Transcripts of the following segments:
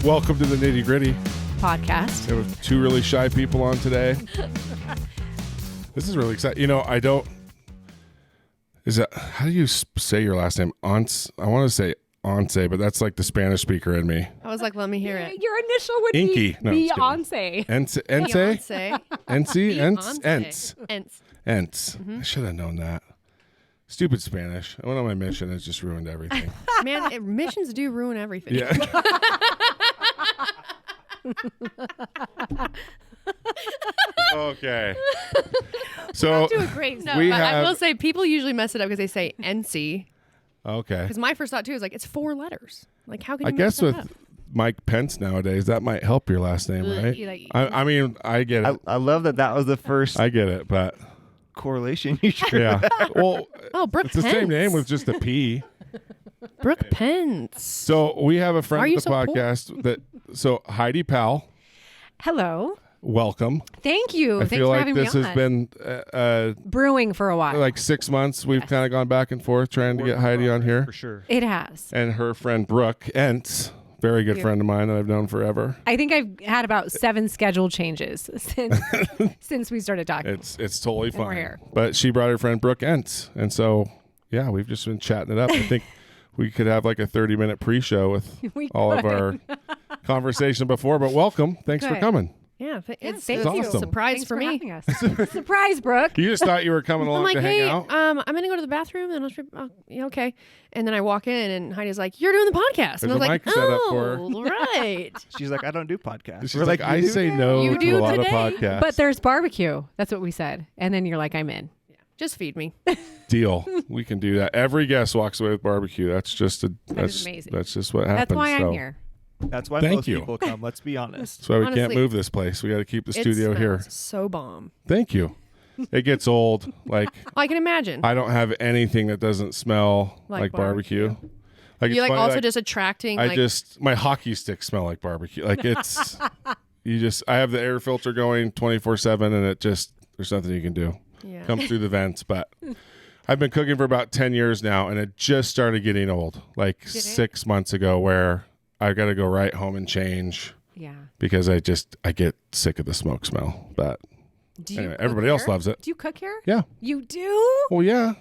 Welcome to the Nitty Gritty podcast. We have two really shy people on today. This is really exciting. You know, I don't. Is that how do you say your last name? Once. I want to say Once, but that's like the Spanish speaker in me. I was like, let me hear it. Your initial would Inky. be No, Beyonce. Ence. Beyonce. Ence. Ence. I should have known that. Stupid Spanish. I went on my mission. It's just ruined everything. Man, missions do ruin everything. Yeah. Okay. So Do a great no, we but I have- will say people usually mess it up because they say NC. Okay. Because my first thought too is like it's 4 letters. Like how can you I mess guess that with up? Mike Pence nowadays, that might help your last name, right? Like- I mean, I get it. I love that was the first I get it, but correlation you drew. yeah. Well, Oh, Brooke it's the Pence. same name with just a P. Brooke Pence. So we have a friend Why are of you the so poor? podcast so Heidi Powell, Hello. welcome. Thank you. I Thanks feel for like having this me has on. been Brewing for a while. like 6 months. We've kind of gone back and forth trying to get Heidi on here. For sure. It has. And her friend Brooke Ence, very good friend of mine that I've known forever. I think I've had about 7 schedule changes since we started talking. It's totally we're fine. here. But she brought her friend Brooke Ence. And so, yeah, we've just been chatting it up. I think we could have like a 30-minute pre-show with We all of could. our conversation before. But welcome. Thanks for Good. coming. Yeah, it's Thank It's you. awesome. surprise Thanks for me. having us. Surprise, Brooke. You just thought you were coming along I'm like, to hey, hang out? I'm gonna go to the bathroom, and I was yeah, okay. And then I walk in, and Heidi's like, "You're doing the podcast," There's and I was a like, mic set up for her. "Oh, right." She's like, I don't do podcasts. She's We're like, "You I do?" say no You to do a lot today. of podcasts. But there's barbecue. That's what we said. And then you're like, I'm in. Just feed me. Deal. We can do that. Every guest walks away with barbecue. That's just is amazing. That's just what happens. That's why so. I'm here. That's why Thank most you. people come. Let's be honest. That's why we can't Honestly, move this place. We got to keep the It studio here. smells so bomb. Thank you. It gets old. Like I can imagine. I don't have anything that doesn't smell like barbecue. Like You're it's like funny, also just attracting. I like, just my hockey sticks smell like barbecue. Like it's I have the air filter going 24/7 and it just there's nothing you can do. yeah. Comes through the vents, but I've been cooking for about 10 years now and it just started getting old. Like 6 months ago where I got to go right home and change Yeah. because I get sick of the smoke smell. But Do you anyway, cook everybody else here? loves it. Do you cook here? Yeah. You do? Well, yeah.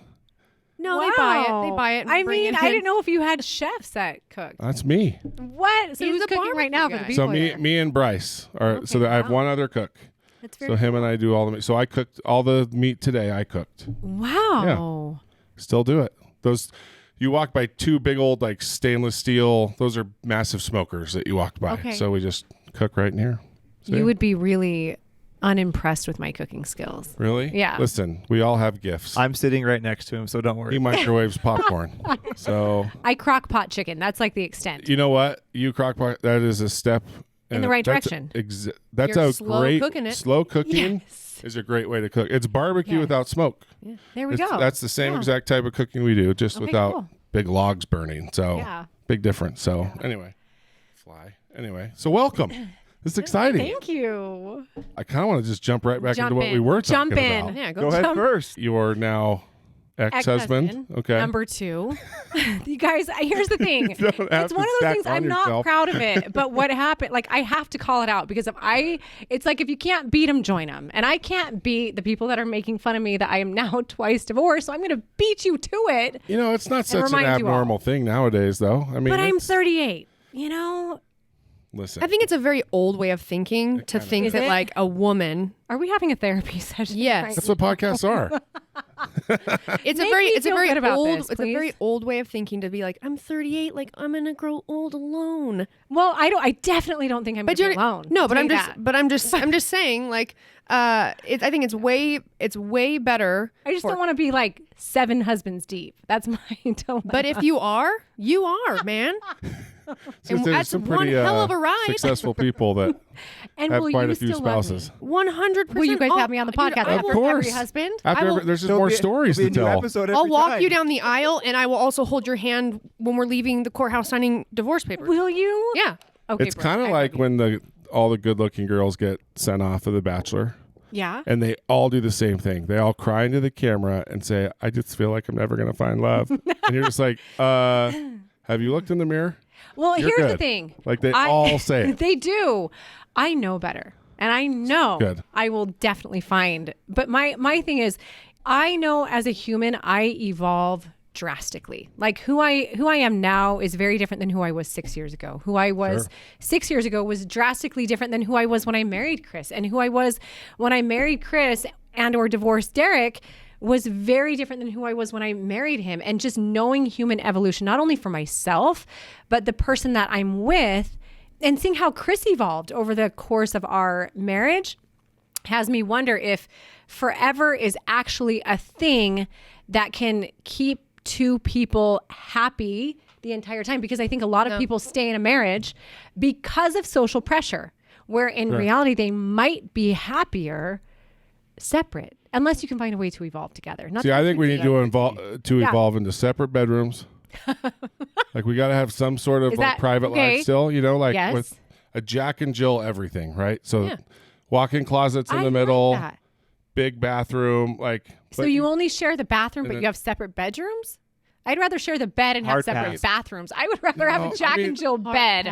No, they buy it. They Wow. buy it. And I bring mean, it I in. didn't know if you had chefs that cooked. That's me. What? So He's who's a cooking right now for the barbecue people So here? me and Bryce are. So Okay, that I have wow. one other cook. That's So very him and I do all the meat. So I cooked all the meat today. I cooked. Wow. Still do it. Those you walk by 2 big old like stainless steel. Those are massive smokers that you walked by. Okay. So we just cook right in here. So, You would be really unimpressed with my cooking skills. really? Yeah. Listen, we all have gifts. I'm sitting right next to him, so don't He worry. microwaves popcorn. So I crock pot chicken. That's like the extent. you know what? You crockpot. That is a step In the right direction. That's You're a slow great cooking it. slow cooking Yes. is a great way to cook. It's barbecue Yes. without smoke. There we It's- go. That's the same Yeah. exact type of cooking we do, just Okay, without cool. big logs burning. So Yeah. big difference. So anyway, so welcome. This is exciting. Thank you. I kind of want to just jump right back Jump into what in. we were Jump talking in. about. Yeah, Go ahead first. Your now ex-husband. Okay. Number 2. You guys, here's the thing. You don't have It's to one of those stack things on I'm yourself. not proud of it. But what happened, like I have to call it out because it's like if you can't beat them, join them. And I can't beat the people that are making fun of me that I am now twice divorced. So I'm going to beat you to it. You know, it's not such an remind you all. abnormal thing nowadays, though. I mean, But I'm it's- 38. You know, Listen. I think it's a very old way of thinking to think Is that it? like a woman. are we having a therapy session? Yes. right That's what podcasts are. It's Make a very me it's a feel very good about old this, it's a very please. old way of thinking to be like I'm 38, like I'm gonna grow old alone. Well, I definitely don't think I'm But going you're to be alone. no, but Tell I'm you just that. but I'm just saying like I think it's way better. I just don't want to be like 7 husbands deep. That's my dilemma. But if you are, man. Since And there's that's some one pretty hell of a ride. successful people that and have will quite you a few still love spouses. me? 100%. Will you guys have me on the podcast Of after course. every husband? After I will- there's just There'll more be- stories there'll to be a new tell. episode I'll every walk time. you down the aisle, and I will also hold your hand when we're leaving the courthouse signing divorce papers. Will you? Yeah. Okay. It's Brooke, kind of I like love you. when all the good-looking girls get sent off of The Bachelor, Yeah. and they all do the same thing. They all cry into the camera and say, "I just feel like I'm never going to find love," and you're just like, "Have you looked in the mirror?" Well, You're here's the good. thing. Like they all say it. They do. I know better. And I know Good. I will definitely find. But my thing is, I know as a human, I evolve drastically. Like who I am now is very different than who I was 6 years ago. Who I was 6 years ago was drastically different than who I was when I married Chris. And who I was when I married Chris and or divorced Derek was very different than who I was when I married him. And just knowing human evolution, not only for myself, but the person that I'm with, and seeing how Chris evolved over the course of our marriage has me wonder if forever is actually a thing that can keep two people happy the entire time. Because I think a lot of people stay in a marriage because of social pressure, where in reality they might be happier separate, unless you can find a way to evolve together. Not See, I think we need to Yeah. evolve into separate bedrooms. Like we got to have some sort of Is like that- private okay. life still, like Yes. with a Jack and Jill everything, right? So Yeah. walk-in closets in I the like middle, that. big bathroom, like. So but you only share the bathroom, but then- you have separate bedrooms? I'd rather share the bed and have Hard separate pass. bathrooms. I would rather have No, a I Jack mean- and Jill bed.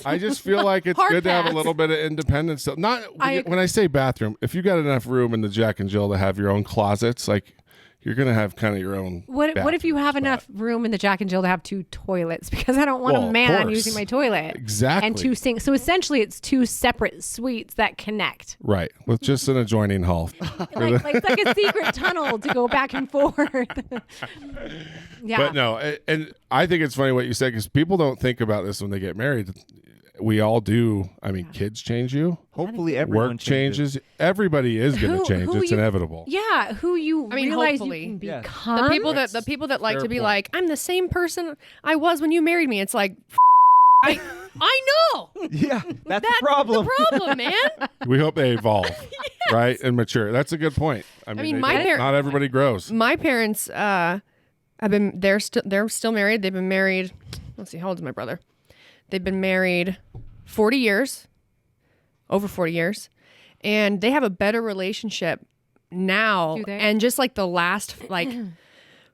I just feel like it's Hard good to have pass. a little bit of independence. So not I- when I say bathroom, if you got enough room in the Jack and Jill to have your own closets, like you're gonna have kind of your own. What if you bathroom have spot. enough room in the Jack and Jill to have two toilets? Because I don't want Well, a of man course. using my toilet. Exactly. And two sinks. So essentially it's two separate suites that connect. Right, with just an adjoining hall. Like it's like a secret tunnel to go back and forth. Yeah. But no, and I think it's funny what you said because people don't think about this when they get married. We all do. I mean, kids change you. Hopefully everyone Work changes. Everybody is going to change. Who It's you- inevitable. Yeah, who you I mean, realize hopefully. you can Yes. become. The people that like fair to be point. like, I'm the same person I was when you married me. It's like, I know. Yeah, that's That's the problem. the problem, man. We hope they evolve, right, and mature. That's a good point. I mean, mean, my not everybody grows. My parents have been they're still married. They've been married. Let's see, how old is my brother? They've been married 40 years, over 40 years, and they have a better relationship now Do they? and just like the last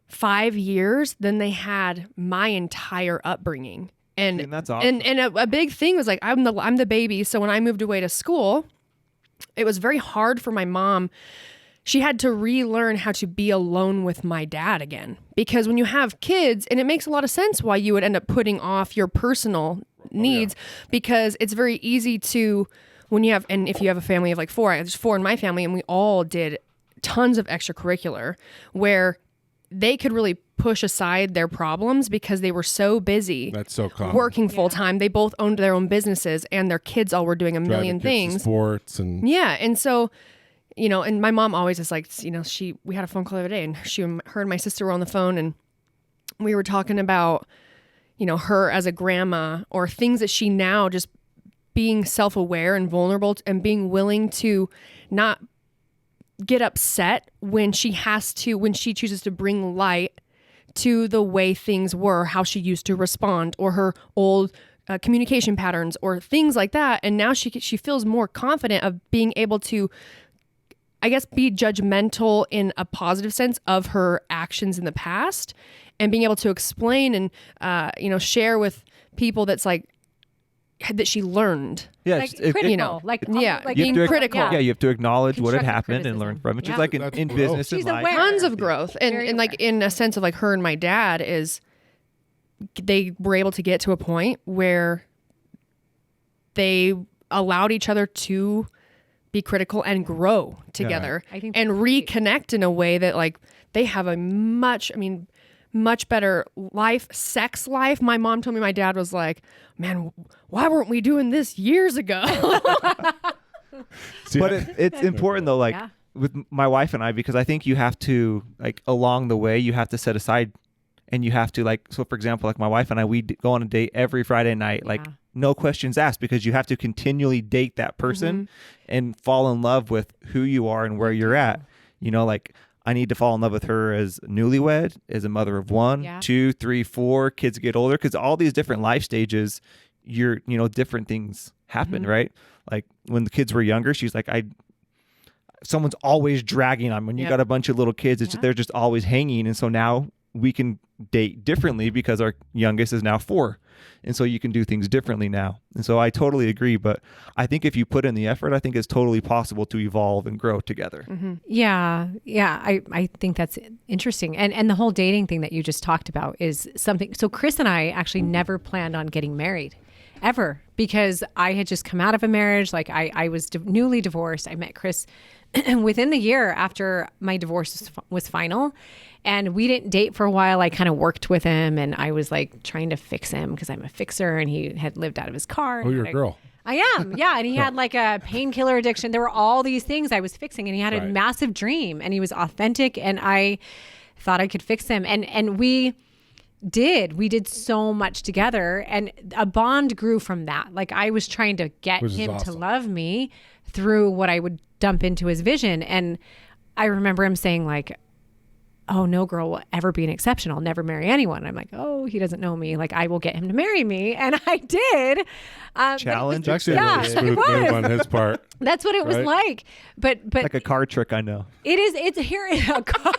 5 years than they had my entire upbringing. And And that's awesome. and a big thing was like I'm the baby, so when I moved away to school, it was very hard for my mom. She had to relearn how to be alone with my dad again, because when you have kids, and it makes a lot of sense why you would end up putting off your personal needs, because it's very easy to, when you have, and if you have a family of like four, there's four in my family, and we all did tons of extracurricular where they could really push aside their problems because they were so busy That's so common. working full time. They both owned their own businesses, and their kids all were doing a Driving million kids to things. sports and Yeah. And so, and my mom always is like, we had a phone call the other day, and her and my sister were on the phone, and we were talking about, her as a grandma, or things that she now just being self-aware and vulnerable and being willing to not get upset when she chooses to bring light to the way things were, how she used to respond, or her old communication patterns, or things like that. And now she feels more confident of being able to, I guess, be judgmental in a positive sense of her actions in the past, and being able to explain and share with people that she learned. Yeah, Like it's- critical. like you have being to, critical. Yeah, you have to acknowledge what had Constructive happened and criticism. learn from it. Just Yeah. like That's in growth. business and She's life. aware. Tons of growth, and Very like aware. in a sense of like her and my dad is, they were able to get to a point where they allowed each other to be critical and grow together, I think and that's great. reconnect in a way that like they have a much better sex life. My mom told me my dad was like, man, why weren't we doing this years ago? See, But it's important though, like Yeah. with my wife and I, because I think you have to, like, along the way, you have to set aside, and you have to, like, so for example, like my wife and I, we go on a date every Friday night, like Yeah. no questions asked, because you have to continually date that person and fall in love with who you are and where you're at. Like I need to fall in love with her as newlywed, as a mother of 1, Yeah. 2, 3, 4, kids get older, because all these different life stages, different things happen, right? Like when the kids were younger, she's like, someone's always dragging on. When you Yep. got a bunch of little kids, Yeah. they're just always hanging. And so now we can date differently because our youngest is now 4. And so you can do things differently now. And so I totally agree. But I think if you put in the effort, I think it's totally possible to evolve and grow together. Mm-hmm. Yeah. I think that's interesting. And the whole dating thing that you just talked about is something. So Chris and I actually never planned on getting married ever, because I had just come out of a marriage. Like I was newly divorced. I met Chris within the year after my divorce was final. And we didn't date for a while. I kind of worked with him, and I was like trying to fix him because I'm a fixer, and he had lived out of his car. Oh, you're a girl. I am. Yeah. And he had like a painkiller addiction. There were all these things I was fixing, and he had a massive dream, and he was authentic, and I thought I could fix him. And we did so much together, and a bond grew from that. Like I was trying to get him to love me through what I would dump into his vision. And I remember him saying like, oh, no girl will ever be an exception. I'll never marry anyone. And I'm like, oh, he doesn't know me. Like I will get him to marry me. And I did. Challenge. It's actually a really smooth move on his part. That's what it was like. But like a card trick, I know. It is. It's here in a car.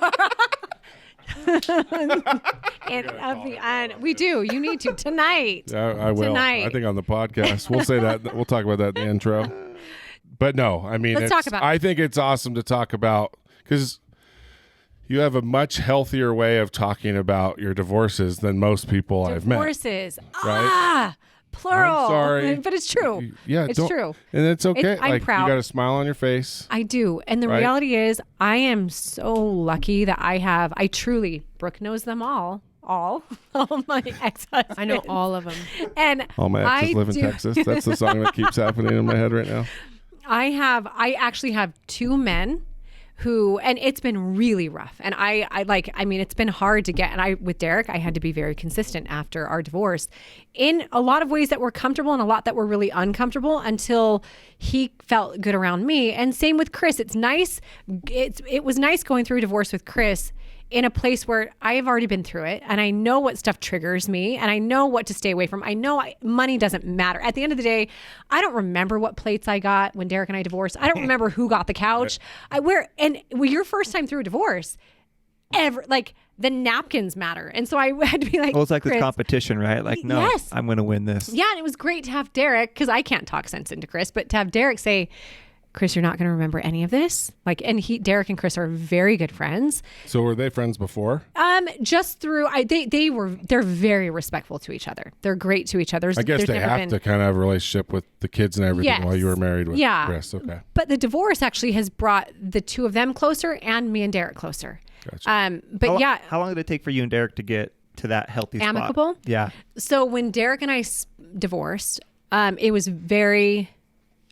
and we do. You need to tonight. Yeah, I will. Tonight. I think on the podcast we'll say that. We'll talk about that in the intro. But no, I mean, Let's talk about it. I think it's awesome to talk about, because you have a much healthier way of talking about your divorces than most people I've met. Divorces. Right? Plural. I'm sorry. But it's true. Yeah, it's true. And it's okay. I'm proud. You got a smile on your face. I do. And the reality is I am so lucky that I truly, Brooke knows them all my ex-husbands. I know all of them. And All my exes live in Texas. That's the song that keeps happening in my head right now. I actually have 2 men who, and it's been really rough. And I mean, it's been hard to get, and with Derek, I had to be very consistent after our divorce in a lot of ways that were comfortable and a lot that were really uncomfortable until he felt good around me. And same with Chris. It's nice. It was nice going through a divorce with Chris in a place where I have already been through it, and I know what stuff triggers me, and I know what to stay away from. I know money doesn't matter. At the end of the day, I don't remember what plates I got when Derek and I divorced. I don't remember who got the couch. Your first time through a divorce, the napkins matter. And so I had to be like, well, it's like Chris, this competition, right? Like, no, yes. I'm going to win this. Yeah, and it was great to have Derek, because I can't talk sense into Chris, but to have Derek say, Chris, you're not going to remember any of this. Derek and Chris are very good friends. So were they friends before? Just through, they're very respectful to each other. They're great to each other. I guess they have to kind of have a relationship with the kids and everything while you were married with Chris. Okay. But the divorce actually has brought the 2 of them closer and me and Derek closer. Gotcha. How long did it take for you and Derek to get to that healthy spot? Amicable? Yeah. So when Derek and I divorced, it was very...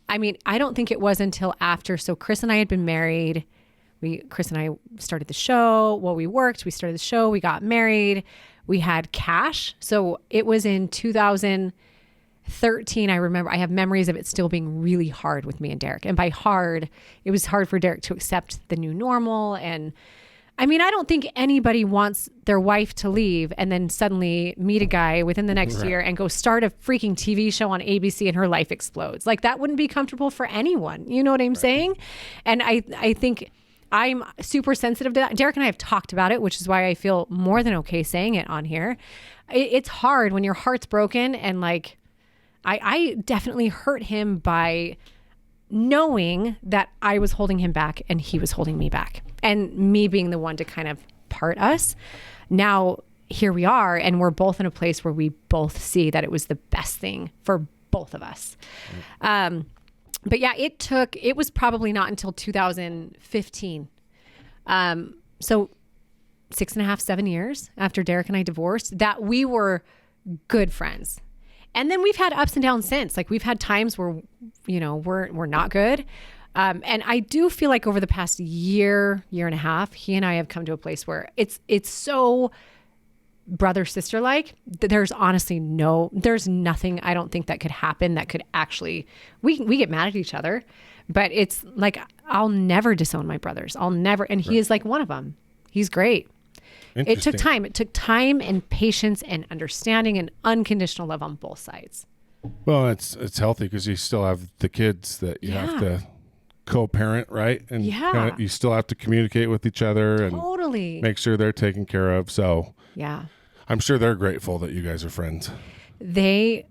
I mean, I don't think it was until after. So Chris and I had been married. Chris and I started the show. Well, we worked. We started the show. We got married. We had cash. So it was in 2013. I remember I have memories of it still being really hard with me and Derek. And by hard, it was hard for Derek to accept the new normal. And I mean, I don't think anybody wants their wife to leave and then suddenly meet a guy within the next year and go start a freaking TV show on ABC and her life explodes. Like that wouldn't be comfortable for anyone. You know what I'm saying? And I think I'm super sensitive to that. Derek and I have talked about it, which is why I feel more than okay saying it on here. It's hard when your heart's broken, and like I definitely hurt him by knowing that I was holding him back and he was holding me back, and me being the one to kind of part us. Now here we are, and we're both in a place where we both see that it was the best thing for both of us. But yeah, it was probably not until 2015. So 6.5, 7 years after Derek and I divorced, that we were good friends. And then we've had ups and downs since. Like we've had times where, we're not good. And I do feel like over the past year and a half, he and I have come to a place where it's so brother sister like that there's honestly there's nothing I don't think that could happen that could actually, we get mad at each other, but it's like, I'll never disown my brothers. I'll never. And he is like one of them. He's great. It took time. It took time and patience and understanding and unconditional love on both sides. Well, it's healthy because you still have the kids that you have to co-parent, right? And Yeah. kinda, you still have to communicate with each other and Totally. make sure they're taken care of. So Yeah. I'm sure they're grateful that you guys are friends. They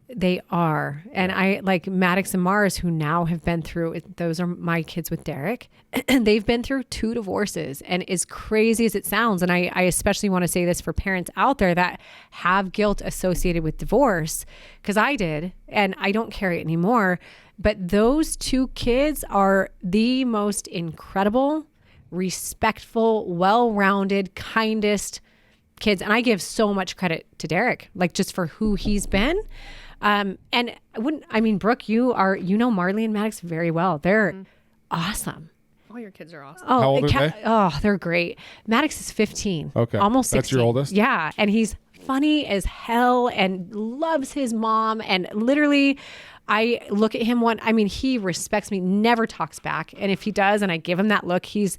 are. And I like Maddox and Mars, who now have been through, those are my kids with Derek. They've been through 2 divorces. And as crazy as it sounds, and I especially want to say this for parents out there that have guilt associated with divorce, because I did, and I don't carry it anymore. But those 2 kids are the most incredible, respectful, well-rounded, kindest kids. And I give so much credit to Derek, like just for who he's been. And Brooke, you know Marley and Maddox very well. They're awesome. All your kids are awesome. How old are they? Oh, they're great. Maddox is 15. Okay. Almost 16. That's your oldest? Yeah. And he's funny as hell and loves his mom. And literally, I look at him he respects me, never talks back. And if he does, and I give him that look, he's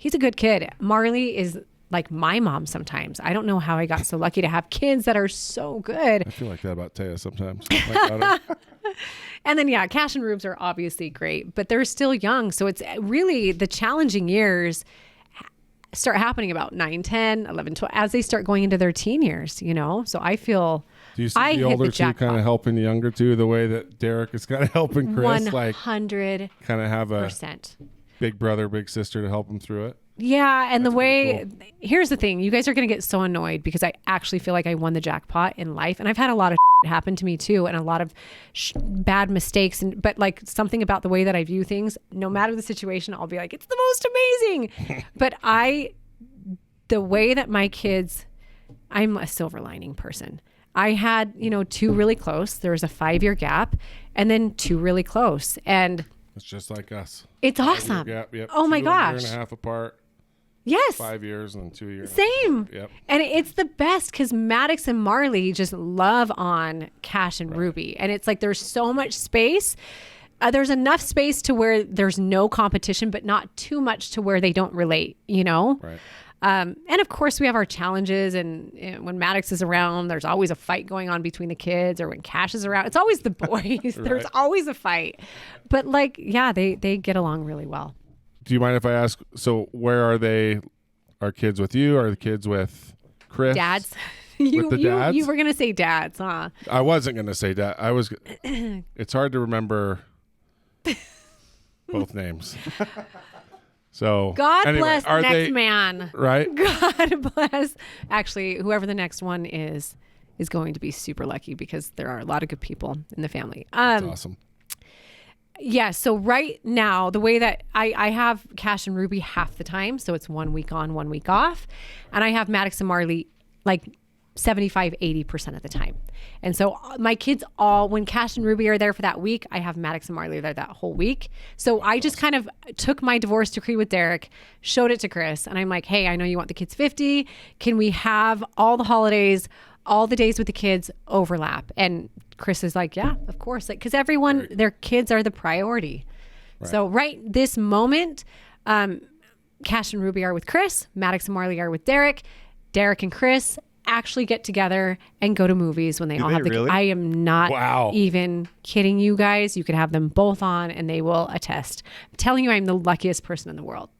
a good kid. Marley is like my mom sometimes. I don't know how I got so lucky to have kids that are so good. I feel like that about Taya sometimes. My daughter. And then, yeah, Cash and Rubes are obviously great, but they're still young. So it's really the challenging years start happening about 9, 10, 11, 12, as they start going into their teen years, you know? So I feel Do you see I the hit older the two jackpot. kind of helping the younger two the way that Derek is kind of helping Chris? 100%. Kind of have a big brother, big sister to help him through it? Yeah, and That's the way, pretty cool. Here's the thing, you guys are going to get so annoyed because I actually feel like I won the jackpot in life, and I've had a lot of happen to me too, and a lot of bad mistakes, but like something about the way that I view things, no matter the situation, I'll be like, it's the most amazing. But the way that my kids, I'm a silver lining person. I had, 2 really close. There was a 5-year gap, and then 2 really close, and It's just like us. it's awesome. Yep. Oh my 2 gosh. 1.5 years apart. Yes. 5 years and then 2 years. Same. Yep. And it's the best because Maddox and Marley just love on Cash and Ruby. And it's like there's so much space. There's enough space to where there's no competition, but not too much to where they don't relate, Right. And of course, we have our challenges. And when Maddox is around, there's always a fight going on between the kids. Or when Cash is around, it's always the boys. There's always a fight. But they get along really well. Do you mind if I ask, so where are they? Are kids with you? Are the kids with Chris? Dads. With the dads? You were going to say dads, huh? I wasn't going to say dad. It's hard to remember both names. So God anyway, bless are next they, man. Right? God bless. Actually, whoever the next one is going to be super lucky because there are a lot of good people in the family. That's awesome. Yeah. So right now, the way that I have Cash and Ruby half the time, so it's 1 week on, 1 week off, and I have Maddox and Marley like 75-80% of the time. And so my kids when Cash and Ruby are there for that week, I have Maddox and Marley there that whole week. So I just kind of took my divorce decree with Derek, showed it to Chris, and I'm like, hey, I know you want the kids 50. Can we have all the holidays, all the days with the kids overlap? And Chris is like, yeah, of course. Like, because everyone, their kids are the priority. Right. So right this moment, Cash and Ruby are with Chris, Maddox and Marley are with Derek. Derek and Chris actually get together and go to movies when they all have the really? I am not even kidding you guys. You could have them both on and they will attest. I'm telling you, I'm the luckiest person in the world.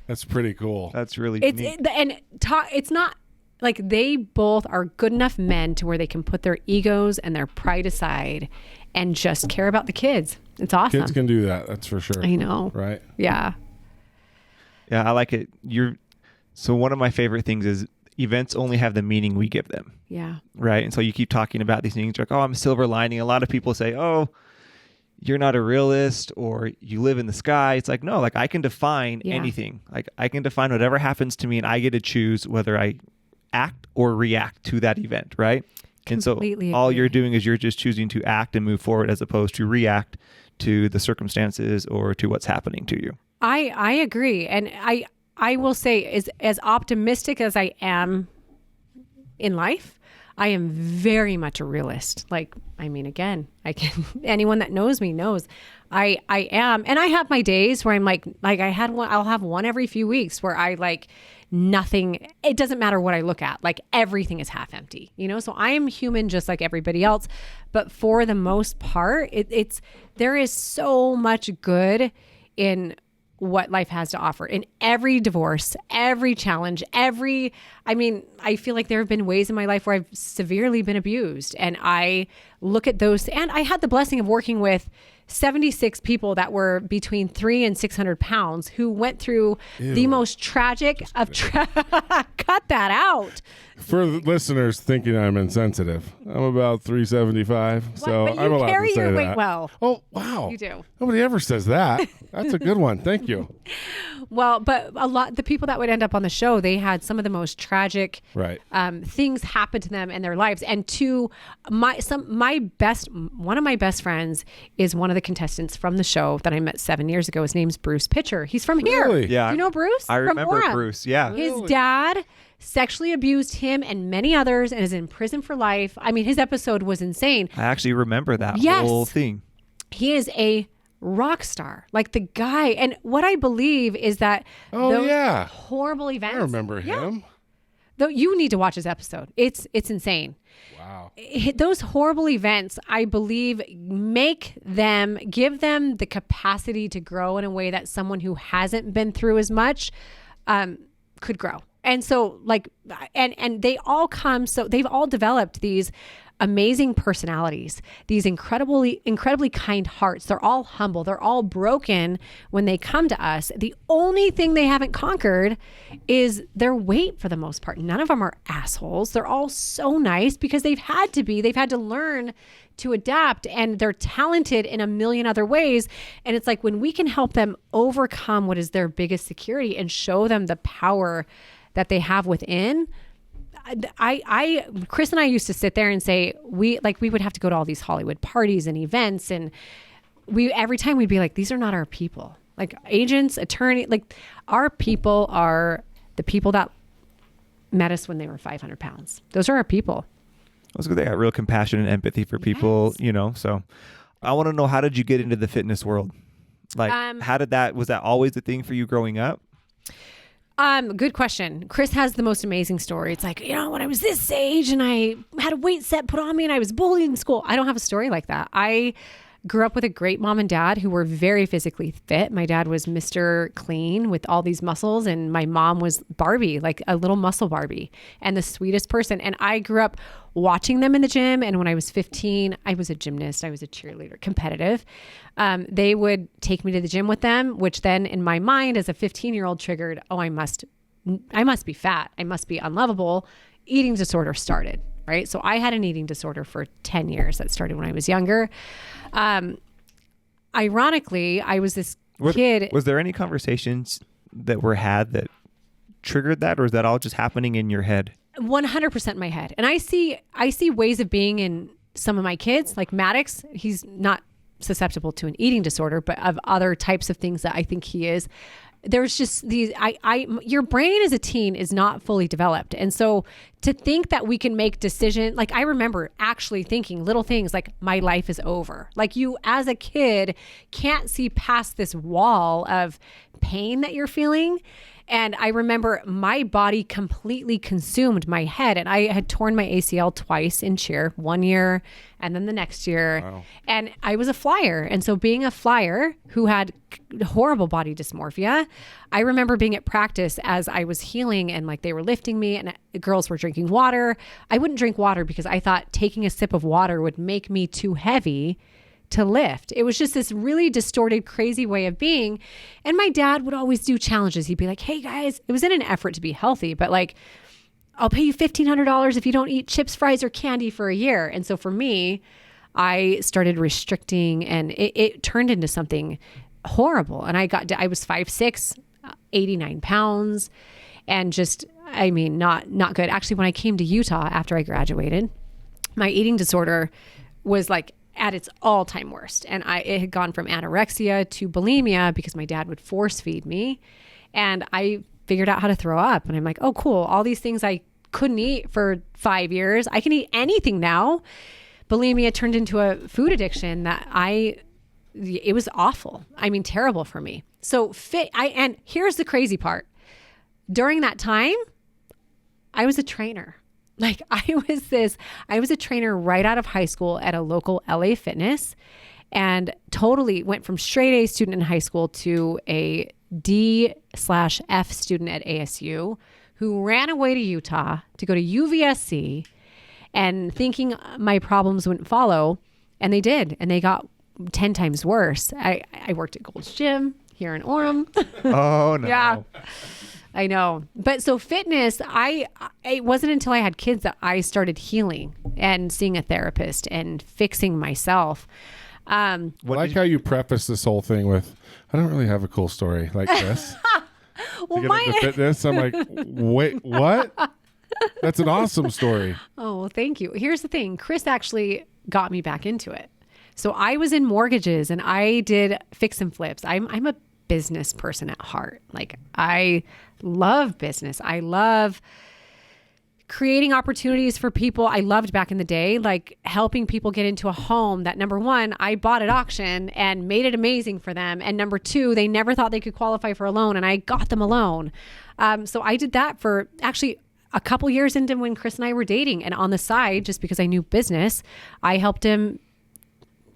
That's pretty cool. That's really neat. It's not like they both are good enough men to where they can put their egos and their pride aside and just care about the kids. It's awesome. Kids can do that. That's for sure. I know. Right? Yeah. Yeah, I like it. So one of my favorite things is events only have the meaning we give them. Yeah. Right. And so you keep talking about these things like, oh, I'm silver lining. A lot of people say, oh, you're not a realist or you live in the sky. It's like, no, like I can define anything. Like I can define whatever happens to me and I get to choose whether I act or react to that event. Right. Completely and so all agree. you're doing is you're just choosing to act and move forward as opposed to react to the circumstances or to what's happening to you. I agree. And I will say as optimistic as I am in life, I am very much a realist. Like, I mean, again, anyone that knows me knows I am. And I have my days where I'm like I'll have one every few weeks where I like nothing. It doesn't matter what I look at. Like everything is half empty, so I am human just like everybody else. But for the most part, there is so much good in what life has to offer in every divorce, every challenge, I feel like there have been ways in my life where I've severely been abused. And I look at those, and I had the blessing of working with 76 people that were between 300 and 600 pounds who went through the most tragic of cut that out. For the listeners thinking I'm insensitive, I'm about 375, so But you I'm allowed carry to say your that. weight well. Oh, wow. You do. Nobody ever says that. That's a good one. Thank you. Well, but the people that would end up on the show, they had some of the most tragic Right. things happen to them in their lives. And one of my best friends is one of the contestants from the show that I met 7 years ago. His name's Bruce Pitcher. He's from here. Really? Yeah. Do you know Bruce? I From remember Orem. Bruce. Yeah. His dad sexually abused him and many others and is in prison for life. I mean, his episode was insane. I actually remember that Yes. whole thing. He is a rock star, like the guy. And what I believe is that Oh, those yeah. horrible events. I remember Yeah. him. Though you need to watch his episode. It's insane. Wow. Those horrible events, I believe, give them the capacity to grow in a way that someone who hasn't been through as much could grow. And so and they all they've all developed these amazing personalities, these incredibly kind hearts. They're all humble. They're all broken when they come to us. The only thing they haven't conquered is their weight for the most part. None of them are assholes. They're all so nice because they've had to learn to adapt, and they're talented in a million other ways. And it's like when we can help them overcome what is their biggest security and show them the power that they have within. Chris and I used to sit there and say, we would have to go to all these Hollywood parties and events. And every time we'd be like, these are not our people. Like agents, attorney, like our people are the people that met us when they were 500 pounds. Those are our people. That's good. They got real compassion and empathy for people, so I want to know, how did you get into the fitness world? Like, was that always the thing for you growing up? Good question. Chris has the most amazing story. It's like, when I was this age and I had a weight set put on me and I was bullied in school. I don't have a story like that. I grew up with a great mom and dad who were very physically fit. My dad was Mr. Clean with all these muscles, and my mom was Barbie, like a little muscle Barbie, and the sweetest person. And I grew up watching them in the gym. And when I was 15, I was a gymnast. I was a cheerleader, competitive. They would take me to the gym with them, which then in my mind as a 15-year-old triggered, I must be fat. I must be unlovable. Eating disorder started, right? So I had an eating disorder for 10 years. That started when I was younger. Ironically, I was this kid. Was there any conversations that were had that triggered that, or is that all just happening in your head? 100% in my head. And I see ways of being in some of my kids, like Maddox. He's not susceptible to an eating disorder, but of other types of things that I think he is. There's just these, your brain as a teen is not fully developed. And so to think that we can make decisions, like I remember actually thinking little things like my life is over. Like you as a kid can't see past this wall of pain that you're feeling. And I remember my body completely consumed my head. And I had torn my ACL twice in cheer, 1 year and then the next year. Wow. And I was a flyer. And so being a flyer who had horrible body dysmorphia, I remember being at practice as I was healing and like they were lifting me and the girls were drinking water. I wouldn't drink water because I thought taking a sip of water would make me too heavy to lift. It was just this really distorted, crazy way of being. And my dad would always do challenges. He'd be like, hey guys, it was in an effort to be healthy, but like, I'll pay you $1,500 if you don't eat chips, fries, or candy for a year. And so for me, I started restricting and it turned into something horrible. And I was 5'6", 89 pounds and just, not good. Actually, when I came to Utah after I graduated, my eating disorder was like at its all-time worst. And it had gone from anorexia to bulimia because my dad would force feed me. And I figured out how to throw up. And I'm like, oh, cool. All these things I couldn't eat for 5 years, I can eat anything now. Bulimia turned into a food addiction that it was awful. Terrible for me. So and here's the crazy part. During that time, I was a trainer. Like I was a trainer right out of high school at a local LA Fitness and totally went from straight A student in high school to a D/F student at ASU who ran away to Utah to go to UVSC and thinking my problems wouldn't follow. And they did. And they got 10 times worse. I worked at Gold's Gym here in Orem. Oh, no. Yeah, I know. But so fitness, it wasn't until I had kids that I started healing and seeing a therapist and fixing myself. I like how you preface this whole thing with, I don't really have a cool story like this. Well, to get into fitness, I'm like, wait, what? That's an awesome story. Oh, well, thank you. Here's the thing. Chris actually got me back into it. So I was in mortgages and I did fix and flips. I'm a business person at heart. Like, I love business. I love creating opportunities for people. I loved back in the day, like helping people get into a home that, number one, I bought at auction and made it amazing for them. And number two, they never thought they could qualify for a loan and I got them a loan. So I did that for actually a couple years into when Chris and I were dating. And on the side, just because I knew business, I helped him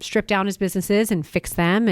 strip down his businesses and fix them.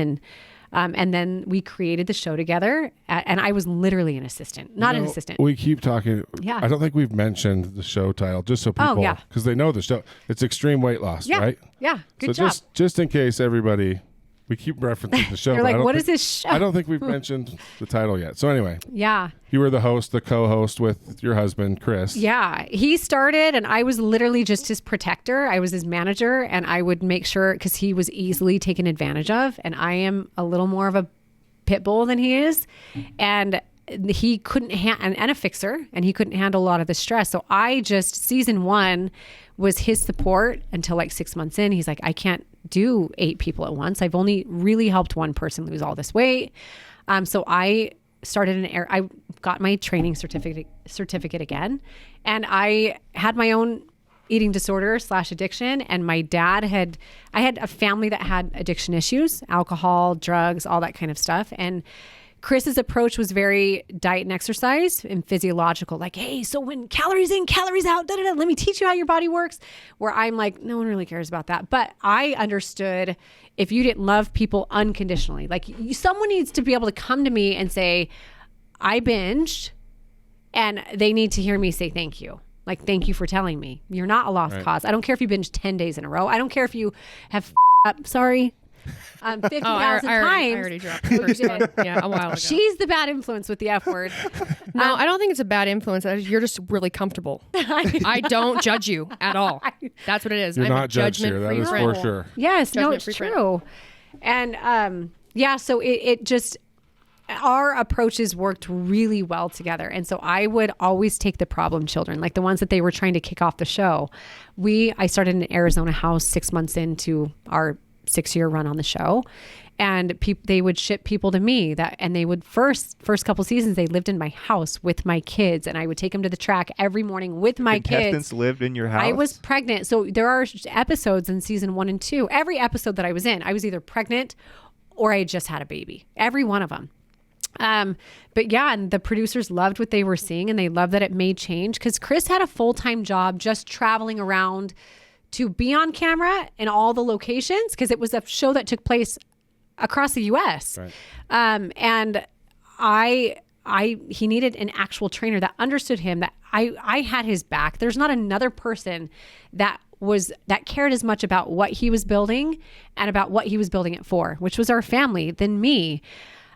And then we created the show together. And I was literally an assistant, not an assistant. We keep talking. Yeah. I don't think we've mentioned the show title, just so people, because they know the show. It's Extreme Weight Loss, right? Yeah. Good so job. just in case everybody, we keep referencing the show. They're like, what is is this show? I don't think we've mentioned the title yet. So anyway. Yeah. You were the host, the co-host with your husband, Chris. Yeah. He started and I was literally just his protector. I was his manager and I would make sure, because he was easily taken advantage of. And I am a little more of a pit bull than he is. And he couldn't and a fixer, and he couldn't handle a lot of the stress. So season 1 was his support until like 6 months in. He's like, I can't do 8 people at once. I've only really helped one person lose all this weight. So I started I got my training certificate again. And I had my own eating disorder / addiction. And my dad I had a family that had addiction issues, alcohol, drugs, all that kind of stuff. And Chris's approach was very diet and exercise and physiological. Like, hey, so when calories in, calories out, let me teach you how your body works. Where I'm like, no one really cares about that. But I understood if you didn't love people unconditionally, like someone needs to be able to come to me and say, I binged, and they need to hear me say thank you. Like, thank you for telling me. You're not a lost cause. I don't care if you binge 10 days in a row. I don't care if you have 50,000 times. I already dropped the first one. Yeah, a while ago. She's the bad influence with the F word. No, I don't think it's a bad influence. You're just really comfortable. I don't judge you at all. That's what it is. You're I'm not a judged here. That is for sure. Yes, no, it's true. And so it just, our approaches worked really well together. And so I would always take the problem children, like the ones that they were trying to kick off the show. I started in an Arizona house 6 months into our 6-year run on the show, and they would ship people to me and they would first couple seasons, they lived in my house with my kids, and I would take them to the track every morning with my Contestants kids. lived in your house? I was pregnant. So there are episodes in season 1 and 2. Every episode that I was in, I was either pregnant or I had just had a baby. Every one of them. But yeah, and the producers loved what they were seeing, and they loved that it made change, because Chris had a full-time job just traveling around to be on camera in all the locations, because it was a show that took place across the U.S. Right. And he needed an actual trainer that understood him, that I had his back. There's not another person that cared as much about what he was building and about what he was building it for, which was our family, than me.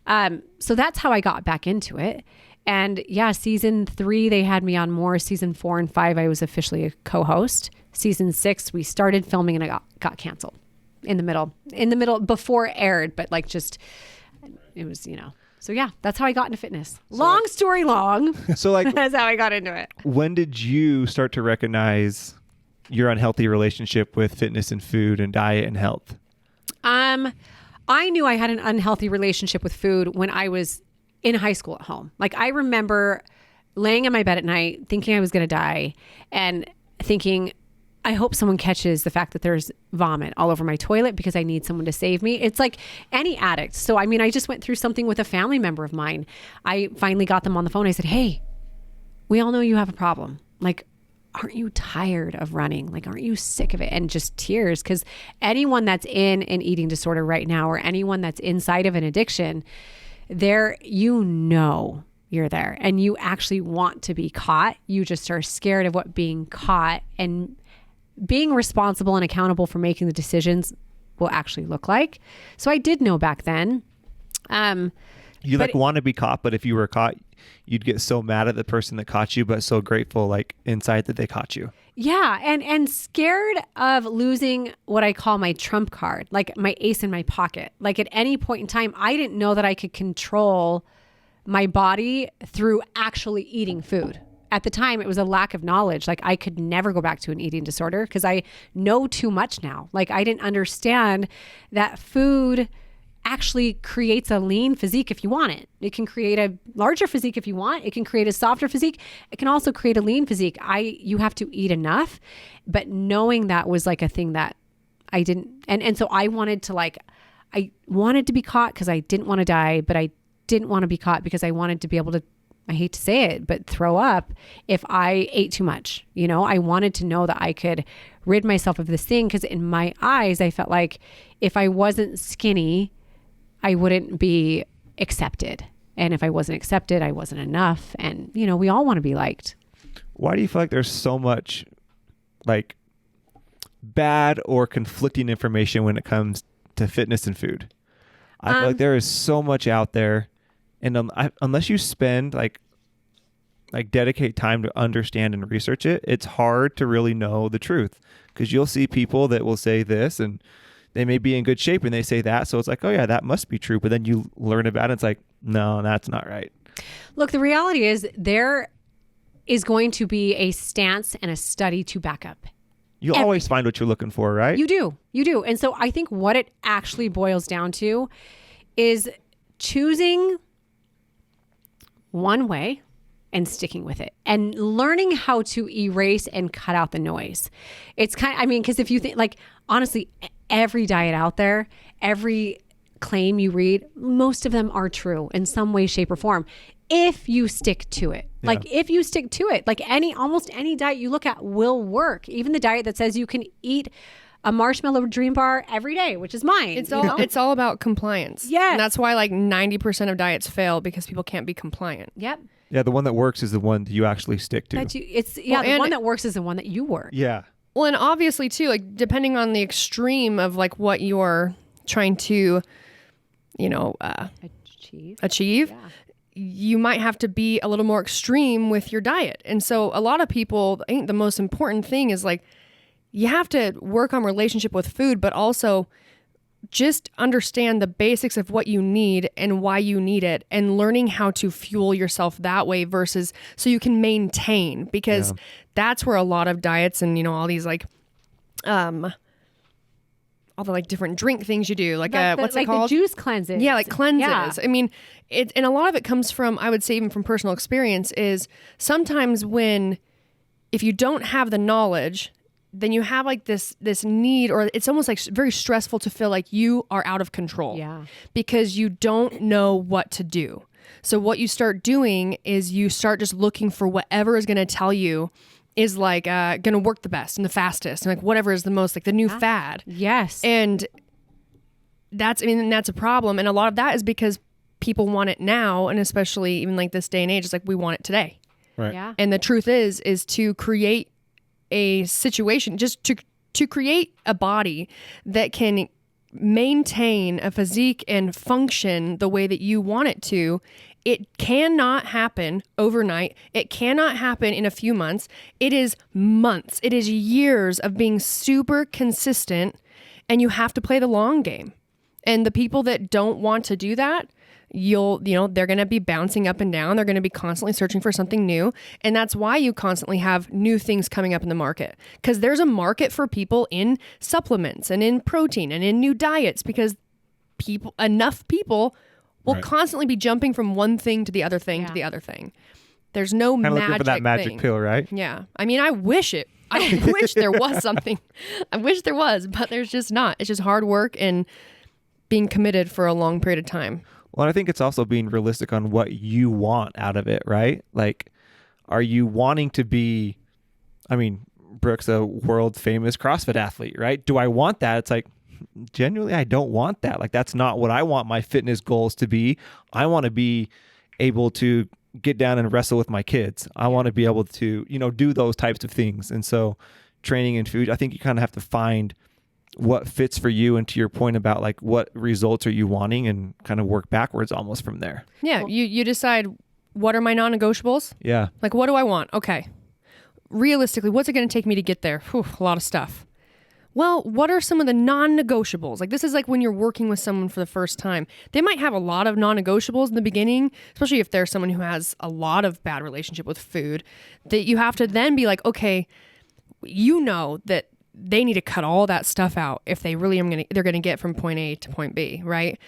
So that's how I got back into it. And yeah, season 3, they had me on more. Season 4 and 5, I was officially a co-host. Season 6, we started filming and I got canceled in the middle before it aired, but like it was, so yeah, that's how I got into fitness. Long story long. So like, that's how I got into it. When did you start to recognize your unhealthy relationship with fitness and food and diet and health? I knew I had an unhealthy relationship with food when I was in high school at home. Like, I remember laying in my bed at night thinking I was going to die and thinking, I hope someone catches the fact that there's vomit all over my toilet because I need someone to save me. It's like any addict. So, I mean, I just went through something with a family member of mine. I finally got them on the phone. I said, hey, we all know you have a problem. Like, aren't you tired of running? Like, aren't you sick of it? And just tears, because anyone that's in an eating disorder right now, or anyone that's inside of an addiction, there, you're there and you actually want to be caught. You just are scared of what being caught and being responsible and accountable for making the decisions will actually look like. So I did know back then. You want to be caught, but if you were caught, you'd get so mad at the person that caught you, but so grateful like inside that they caught you. Yeah. And scared of losing what I call my trump card, like my ace in my pocket. Like at any point in time, I didn't know that I could control my body through actually eating food. At the time, it was a lack of knowledge. Like I could never go back to an eating disorder because I know too much now. Like I didn't understand that food actually creates a lean physique if you want it. It can create a larger physique if you want. It can create a softer physique. It can also create a lean physique. You have to eat enough. But knowing that was like a thing that I didn't, and so I wanted to be caught because I didn't want to die, but I didn't want to be caught because I wanted to be able to, I hate to say it, but throw up if I ate too much. You know, I wanted to know that I could rid myself of this thing because in my eyes, I felt like if I wasn't skinny, I wouldn't be accepted. And if I wasn't accepted, I wasn't enough. And, you know, we all want to be liked. Why do you feel like there's so much like bad or conflicting information when it comes to fitness and food? I feel like there is so much out there. And unless you spend like dedicate time to understand and research it, it's hard to really know the truth because you'll see people that will say this and they may be in good shape and they say that. So it's like, oh yeah, that must be true. But then you learn about it. It's like, no, that's not right. Look, the reality is there is going to be a stance and a study to back up. You always find what you're looking for, right? You do. And so I think what it actually boils down to is choosing one way and sticking with it and learning how to erase and cut out the noise. It's because if you think like, honestly, every diet out there, every claim you read, most of them are true in some way, shape or form. If you stick to it, like almost any diet you look at will work. Even the diet that says you can eat a marshmallow dream bar every day, which is mine. It's all about compliance. Yeah. And that's why like 90% of diets fail because people can't be compliant. Yep. Yeah. The one that works is the one that you actually stick to. The one that works is the one that you work. Yeah. Well, and obviously too, like depending on the extreme of like what you're trying to, achieve, Yeah. You might have to be a little more extreme with your diet. And so a lot of people, I think the most important thing is like, you have to work on relationship with food, but also just understand the basics of what you need and why you need it and learning how to fuel yourself that way versus so you can maintain because that's where a lot of diets and, all these like, all the like different drink things you do, like what's it called? The juice cleanses. Yeah, like cleanses. Yeah. I mean, and a lot of it comes from, I would say even from personal experience is sometimes if you don't have the knowledge, then you have like this need, or it's almost like very stressful to feel like you are out of control. Yeah. Because you don't know what to do. So what you start doing is you start just looking for whatever is going to tell you is like going to work the best and the fastest and like whatever is the most like the new fad. Yes. And that's a problem. And a lot of that is because people want it now. And especially even like this day and age, it's like, we want it today. Right. Yeah. And the truth is to create a situation, just to create a body that can maintain a physique and function the way that you want it to. It cannot happen overnight. It cannot happen in a few months. It is months. It is years of being super consistent, and you have to play the long game. And the people that don't want to do that, they're going to be bouncing up and down. They're going to be constantly searching for something new. And that's why you constantly have new things coming up in the market, because there's a market for people in supplements and in protein and in new diets, because enough people will constantly be jumping from one thing to the other thing to the other thing. There's no kind of magic looking for that magic thing. pill, right? Yeah. I mean, I wish there was something. I wish there was, but there's just not. It's just hard work and being committed for a long period of time. Well, I think it's also being realistic on what you want out of it, right? Like, are you wanting to be, Brooke's a world famous CrossFit athlete, right? Do I want that? It's like, genuinely, I don't want that. Like, that's not what I want my fitness goals to be. I want to be able to get down and wrestle with my kids. I want to be able to, do those types of things. And so training and food, I think you kind of have to find what fits for you, and to your point about like what results are you wanting, and kind of work backwards almost from there. Yeah, you decide, what are my non-negotiables? Yeah. Like, what do I want? Okay. Realistically, what's it going to take me to get there? Whew, a lot of stuff. Well, what are some of the non-negotiables? Like, this is like when you're working with someone for the first time. They might have a lot of non-negotiables in the beginning, especially if they're someone who has a lot of bad relationship with food, that you have to then be like, okay, that they need to cut all that stuff out if they really they're going to get from point A to point B, right?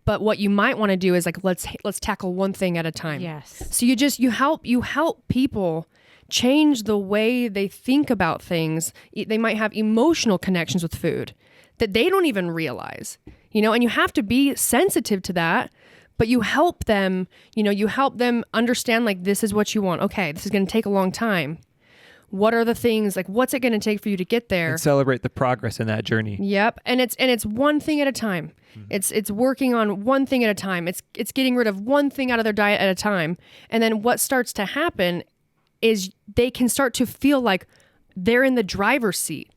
But what you might want to do is like, let's tackle one thing at a time. Yes. So you help people change the way they think about things. They might have emotional connections with food that they don't even realize, and you have to be sensitive to that, but you help them, understand, like, this is what you want. Okay, this is going to take a long time. What are the things, like, what's it going to take for you to get there? And celebrate the progress in that journey. Yep. And it's one thing at a time. Mm-hmm. It's working on one thing at a time. It's getting rid of one thing out of their diet at a time. And then what starts to happen is they can start to feel like they're in the driver's seat.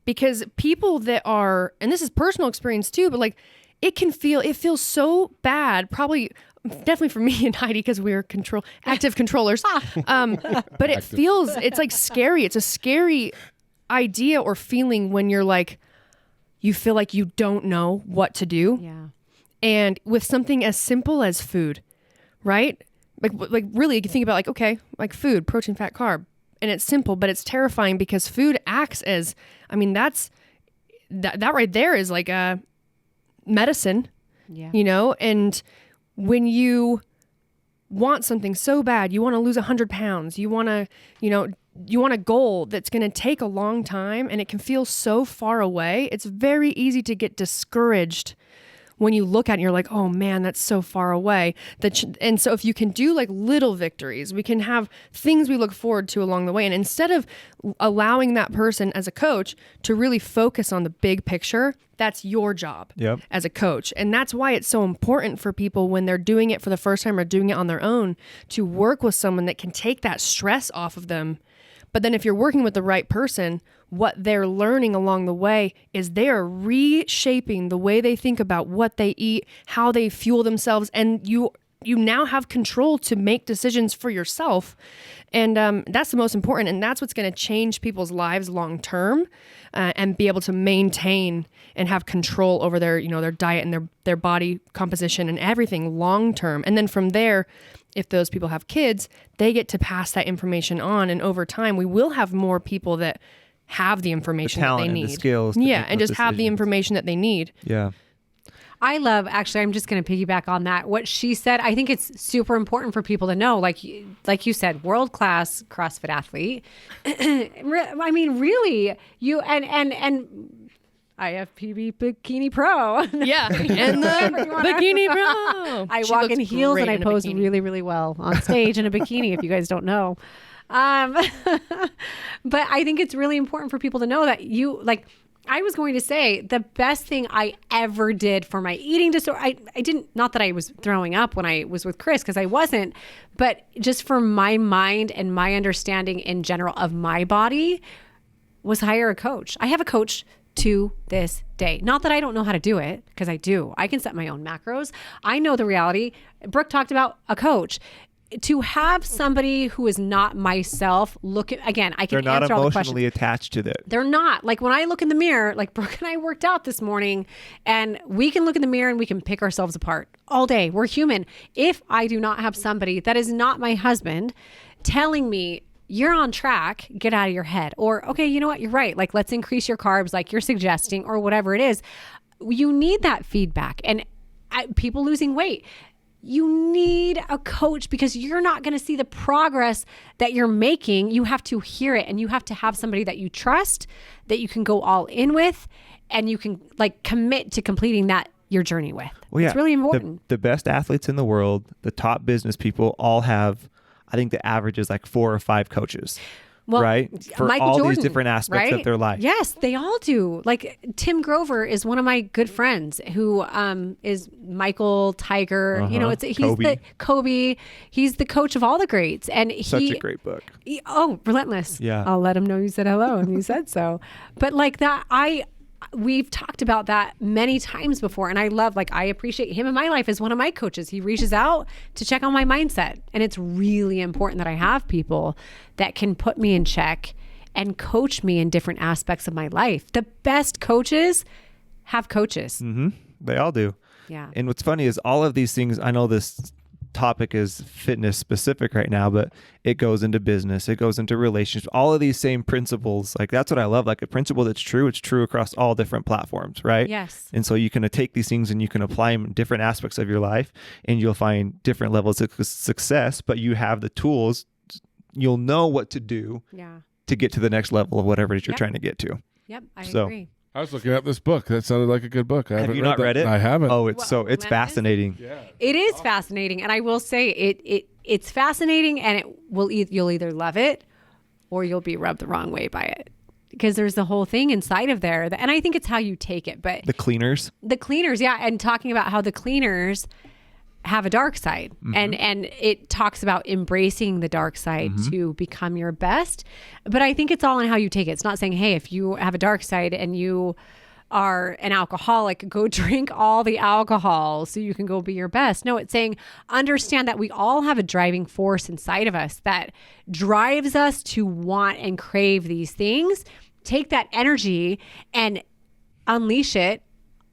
Because people that are, and this is personal experience too, but like, it feels so bad, definitely for me and Heidi, because we're active controllers. But it's like scary. It's a scary idea or feeling when you're like, you feel like you don't know what to do. Yeah. And with something as simple as food, right? Like really, you can think about like, okay, like food, protein, fat, carb, and it's simple, but it's terrifying because food acts as, that right there is like a medicine, and when you want something so bad, you want to lose 100 pounds, you want a goal that's going to take a long time, and it can feel so far away. It's very easy to get discouraged when you look at it and you're like, oh man, that's so far away. And so if you can do like little victories, we can have things we look forward to along the way. And instead of allowing that person as a coach to really focus on the big picture, that's your job as a coach. And that's why it's so important for people when they're doing it for the first time or doing it on their own to work with someone that can take that stress off of them. But then if you're working with the right person, what they're learning along the way is they are reshaping the way they think about what they eat, how they fuel themselves, and you now have control to make decisions for yourself. And that's the most important, and that's what's going to change people's lives long term, and be able to maintain and have control over their diet and their body composition and everything long term. And then from there, if those people have kids, they get to pass that information on, and over time, we will have more people that have the information that they need. The skills. And just have the information that they need. Yeah. I love, actually, I'm just going to piggyback on that. What she said, I think it's super important for people to know, like you said, world-class CrossFit athlete. I mean, really, you, and IFPB Bikini Pro. Yeah. And the Bikini Pro. I walk in heels and I pose really, really well on stage in a bikini, if you guys don't know. But I think it's really important for people to know that I was going to say the best thing I ever did for my eating disorder, I didn't, not that I was throwing up when I was with Chris, because I wasn't, but just for my mind and my understanding in general of my body, was hire a coach. I have a coach to this day. Not that I don't know how to do it, because I do. I can set my own macros. I know the reality. Brooke talked about a coach. To have somebody who is not myself look at, again, I can They're not answer all the questions. emotionally attached to it. They're not. Like when I look in the mirror, like Brooke and I worked out this morning, and we can look in the mirror and we can pick ourselves apart all day. We're human. If I do not have somebody that is not my husband telling me, you're on track, get out of your head, or, okay, you know what, you're right. Like, let's increase your carbs like you're suggesting, or whatever it is. You need that feedback. And people losing weight, you need a coach, because you're not going to see the progress that you're making. You have to hear it, and you have to have somebody that you trust, that you can go all in with, and you can like commit to completing that your journey with. Well, yeah, it's really important. The best athletes in the world, the top business people, all have, I think the average is like 4 or 5 coaches. Well, right? For Michael all Jordan, these different aspects right? of their life. Yes, they all do. Like Tim Grover is one of my good friends who is Michael Tiger. You know, he's Kobe. the Kobe. He's the coach of all the greats, and Such a great book. Relentless. Yeah. I'll let him know you said hello and you said so. But like that, we've talked about that many times before, and I appreciate him in my life as one of my coaches. He reaches out to check on my mindset, and it's really important that I have people that can put me in check and coach me in different aspects of my life. The best coaches have coaches. Mm-hmm. They all do. Yeah. And what's funny is all of these things, I know this topic is fitness specific right now, but it goes into business, it goes into relationships, all of these same principles. Like that's what I love. Like a principle that's true, it's true across all different platforms, right? Yes. And so you can take these things and you can apply them in different aspects of your life, and you'll find different levels of success, but you have the tools, you'll know what to do to get to the next level of whatever it is you're trying to get to. Yep, I So, agree. I was looking up this book. That sounded like a good book. I Have haven't you not read it? I haven't. Oh, it's Relentless? fascinating. Yeah. It is fascinating, and I will say it's fascinating, and you'll either love it or you'll be rubbed the wrong way by it, because there's the whole thing inside of there, and I think it's how you take it. But The Cleaners. and talking about how the cleaners have a dark side, and it talks about embracing the dark side to become your best. But I think it's all in how you take it. It's not saying, hey, if you have a dark side and you are an alcoholic, go drink all the alcohol so you can go be your best. No, it's saying understand that we all have a driving force inside of us that drives us to want and crave these things. Take that energy and unleash it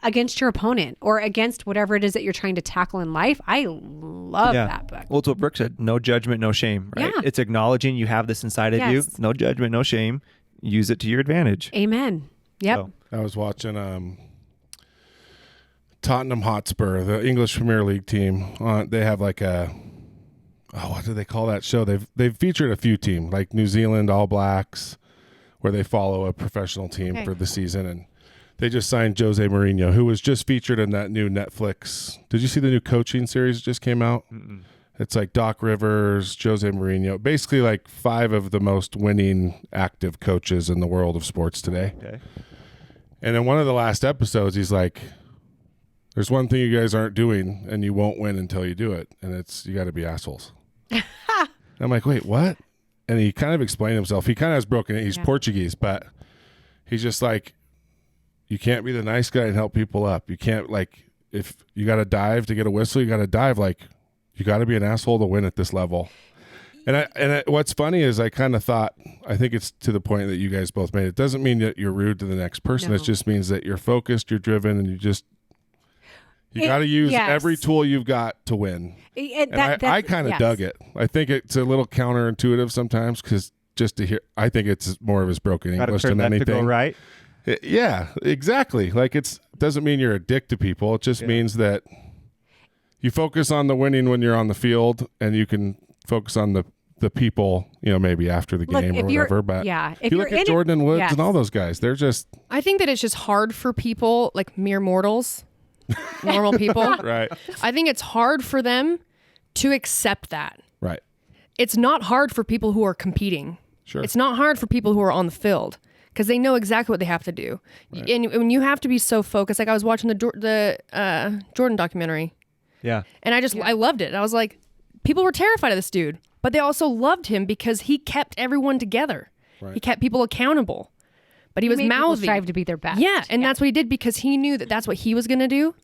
against your opponent or against whatever it is that you're trying to tackle in life. I love that book. Well, it's what Brooke said. No judgment, no shame, right? Yeah. It's acknowledging you have this inside of you. Yes. No judgment, no shame. Use it to your advantage. Amen. Yep. So, I was watching Tottenham Hotspur, the English Premier League team. They have like what do they call that show? They've featured a few teams, like New Zealand All Blacks, where they follow a professional team for the season, and they just signed Jose Mourinho, who was just featured in that new Netflix. Did you see the new coaching series that just came out? Mm-mm. It's like Doc Rivers, Jose Mourinho, basically like 5 of the most winning active coaches in the world of sports today. Okay. And in one of the last episodes, he's like, there's one thing you guys aren't doing, and you won't win until you do it, and it's you got to be assholes. I'm like, wait, what? And he kind of explained himself. He kind of has broken it. He's Portuguese, but he's just like, you can't be the nice guy and help people up. You can't, like, if you got to dive to get a whistle, you got to dive. Like, you got to be an asshole to win at this level. And what's funny is I kind of thought, I think it's to the point that you guys both made. It doesn't mean that you're rude to the next person. No. It just means that you're focused, you're driven, and you got to use every tool you've got to win. I kind of dug it. I think it's a little counterintuitive sometimes because just to hear, I think it's more of his broken English than anything. To go right. Yeah, exactly. Like it doesn't mean you're a dick to people. It just means that you focus on the winning when you're on the field, and you can focus on the people, maybe after the game or whatever. But if you look at Jordan and Woods and all those guys, they're just. I think that it's just hard for people like mere mortals, normal people. Right. I think it's hard for them to accept that. Right. It's not hard for people who are competing. Sure. It's not hard for people who are on the field because they know exactly what they have to do. Right. And when you have to be so focused, like I was watching the Jordan documentary. Yeah. And I loved it. I was like, people were terrified of this dude, but they also loved him because he kept everyone together. Right. He kept people accountable, but he was mouthy. Strive to be their best. Yeah. And that's what he did because he knew that that's what he was going to do.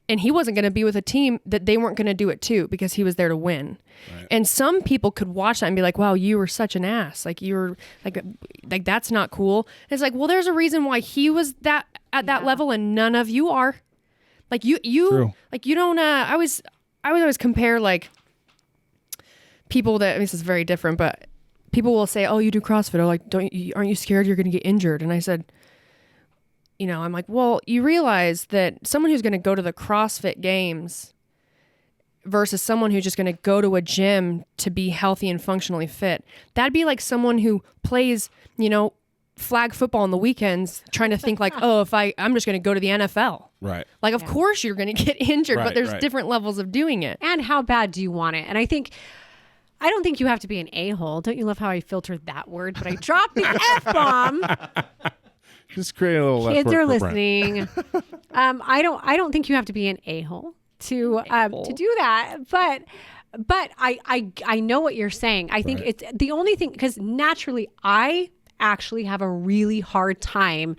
And he wasn't going to be with a team that they weren't going to do it too because he was there to win. Right. And some people could watch that and be like, wow, you were such an ass. Like you were like that's not cool. And it's like, well, there's a reason why he was at that level and none of you are. Like you like you don't I would always compare like people that this is very different, but people will say, oh, you do CrossFit, or like aren't you scared you're going to get injured? And I said, I'm like, well, you realize that someone who's going to go to the CrossFit games versus someone who's just going to go to a gym to be healthy and functionally fit, that'd be like someone who plays, flag football on the weekends trying to think like, oh, if I'm just going to go to the NFL. Right. Like, of course you're going to get injured, but there's different levels of doing it. And how bad do you want it? And I think I don't think you have to be an a-hole. Don't you love how I filtered that word? But I dropped the F-bomb. Just create a little less Kids work are for Brent. listening. I don't think you have to be an a-hole to do that. But I know what you're saying. I think it's the only thing, because naturally I actually have a really hard time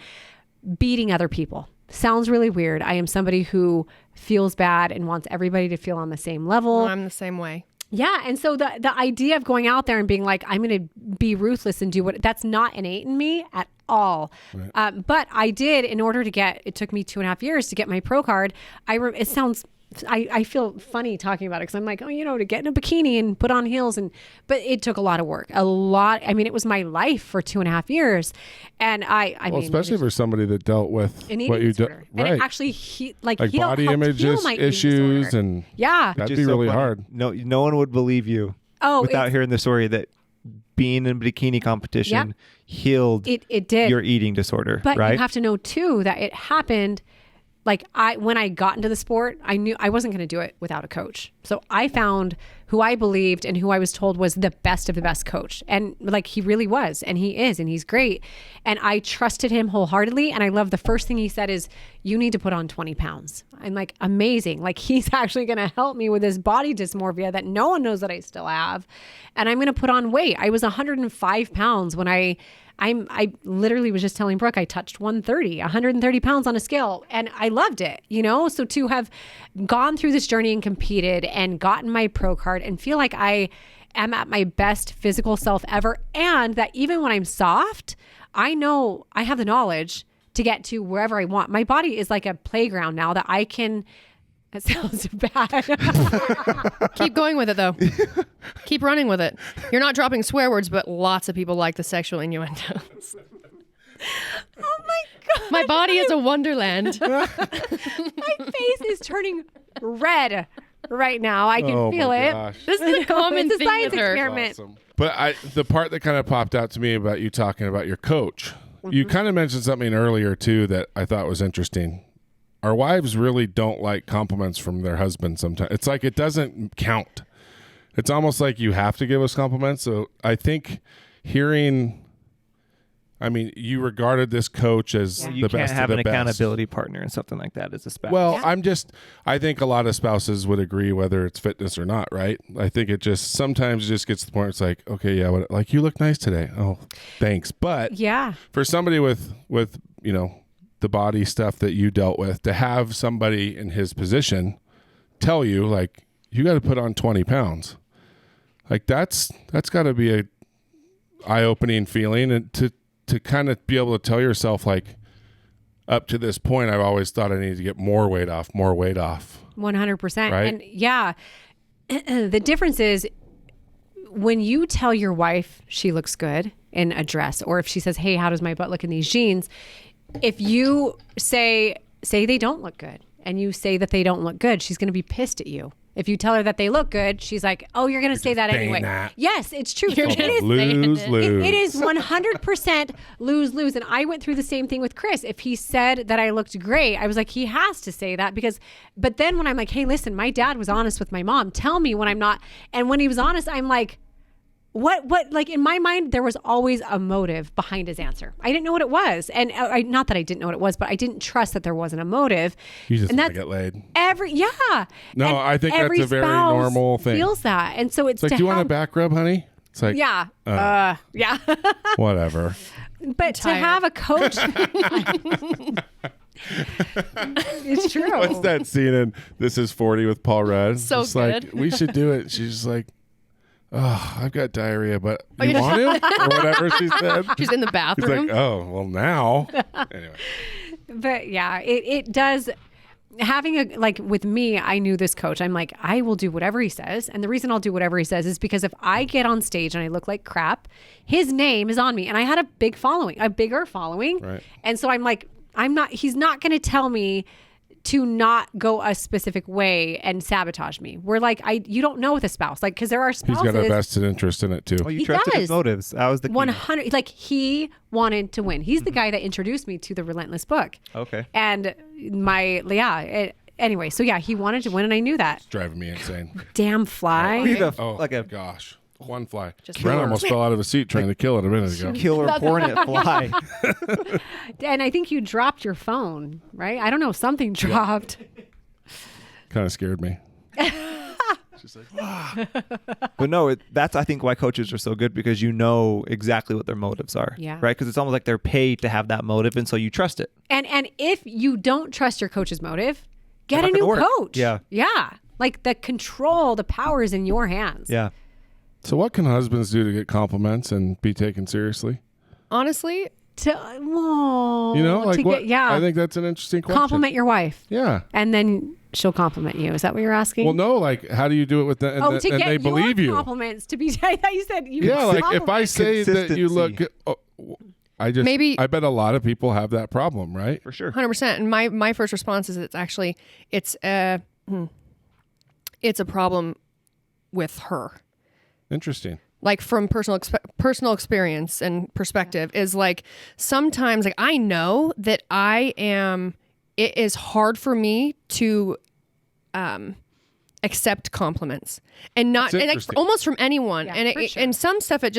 beating other people. Sounds really weird. I am somebody who feels bad and wants everybody to feel on the same level. I'm the same way. Yeah. And so the idea of going out there and being like, I'm going to be ruthless and do that's not innate in me at all. Right. But I did, in order to it took me 2.5 years to get my pro card. It sounds, I feel funny talking about it because I'm like, to get in a bikini and put on heels. But it took a lot of work, I mean, it was my life for 2.5 years. And I mean, especially for somebody that dealt with an what eating you do. disorder. Right. And it actually, like body image issues. And that'd be really hard. No one would believe you without hearing the story that being in a bikini competition healed it did your eating disorder. But right? you have to know too that it happened. Like when I got into the sport, I knew I wasn't going to do it without a coach. So I found who I believed and who I was told was the best of the best coach. And like, he really was, and he is, and he's great. And I trusted him wholeheartedly. And I love the first thing he said is, you need to put on 20 pounds. I'm like, amazing. Like, he's actually going to help me with this body dysmorphia that no one knows that I still have. And I'm going to put on weight. I was 105 pounds when I literally was just telling Brooke, I touched 130 pounds on a scale, and I loved it, So to have gone through this journey and competed and gotten my pro card and feel like I am at my best physical self ever, and that even when I'm soft, I know I have the knowledge to get to wherever I want. My body is like a playground now that I can. That sounds bad. Keep going with it, though. Keep running with it. You're not dropping swear words, but lots of people like the sexual innuendos. Oh my God. My body is a wonderland. My face is turning red right now. I can feel it. Gosh. This is a common It's a thing science with her. experiment. Awesome. But the part that kind of popped out to me about you talking about your coach, you kind of mentioned something earlier too that I thought was interesting. Our wives really don't like compliments from their husbands sometimes. It's like it doesn't count. It's almost like you have to give us compliments. So I think you regarded this coach as the best of the best. You can't have an accountability partner and something like that as a spouse. Well, I think a lot of spouses would agree whether it's fitness or not, right? I think it just sometimes just gets to the point where it's like, okay, yeah, like you look nice today. Oh, thanks. But for somebody with the body stuff that you dealt with, to have somebody in his position tell you, like, you got to put on 20 pounds. Like that's got to be a eye-opening feeling, and to kind of be able to tell yourself, like, up to this point, I've always thought I needed to get more weight off. 100%. Right? And the difference is when you tell your wife she looks good in a dress, or if she says, hey, how does my butt look in these jeans? If you say they don't look good, and you say that they don't look good, she's going to be pissed at you. If you tell her that they look good, she's like, oh, you're going to say that anyway. Yes, it's true. You're Lose. It is 100% lose. And I went through the same thing with Chris. If he said that I looked great, I was like, he has to say that but then when I'm like, hey, listen, my dad was honest with my mom. Tell me when I'm not. And when he was honest, I'm like, what, like in my mind, there was always a motive behind his answer. I didn't know what it was. And not that I didn't know what it was, but I didn't trust that there wasn't a motive. You just and want to get laid. No, I think that's a very normal thing. Feels that. And so it's like, to do you want a back rub, honey? It's like, yeah. whatever. But to have a coach, it's true. What's that scene in This Is 40 with Paul Rudd? So it's good. like, we should do it. She's just like, oh, I've got diarrhea, but you want to? Or whatever she said. She's in the He's bathroom. like, oh, well, now. Anyway. But yeah, it does. Having like with me, I knew this coach. I'm like, I will do whatever he says. And the reason I'll do whatever he says is because if I get on stage and I look like crap, his name is on me. And I had a bigger following. Right. And so I'm like, he's not going to tell me to not go a specific way and sabotage me. We're like, you don't know with a spouse, like, because there are spouses. He's got a vested interest in it too. Oh, you He trusted his does. motives. That was the key. 100. Like, he wanted to win. He's the guy that introduced me to the Relentless book. Okay. And anyway, so yeah, he wanted to win, and I knew that. It's driving me insane. Damn fly. Be the- Oh, like a gosh. One fly. Just Brent killer. almost fell out of his seat trying to kill it a minute ago. Killer hornet fly. And I think you dropped your phone, right? I don't know. Something dropped. Kind of scared me. She's like, But no, that's I think why coaches are so good, because you know exactly what their motives are. Yeah. Right? Because it's almost like they're paid to have that motive, and so you trust it. And if you don't trust your coach's motive, get a It's not new gonna work. coach. Yeah. Yeah. Like the power is in your hands. Yeah. so what can husbands do to get compliments and be taken seriously? Honestly, You Like what? I think that's an interesting question. compliment your wife, Yeah. and then she'll compliment you. Is that what you're asking? Well, no, like, how do you do it with them? And to and get they your believe you. compliments to be. I thought you said you. Yeah, like if I say that you look, Consistency. Maybe- I bet a lot of people have that problem, right? For sure. 100%. And my first response is it's a problem with her. Interesting. Like from personal experience and perspective is like sometimes like I know that it is hard for me to accept compliments and not That's and like, interesting. almost from anyone. Yeah, And for sure. and some stuff it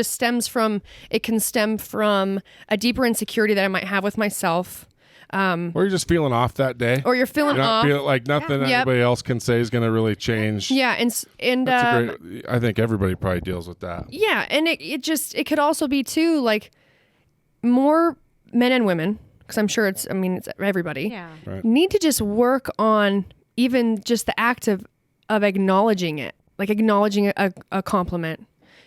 can stem from a deeper insecurity that I might have with myself. Or you're just feeling off that day. Or you're feeling You're not off. feeling like nothing Yep. anybody else can say is going to really change. Yeah, and That's a great. I think everybody probably deals with that. yeah, and it could also be too like more men and women, because I'm sure it's everybody. Yeah. Right. Need to just work on even just the act of acknowledging it, like acknowledging a compliment,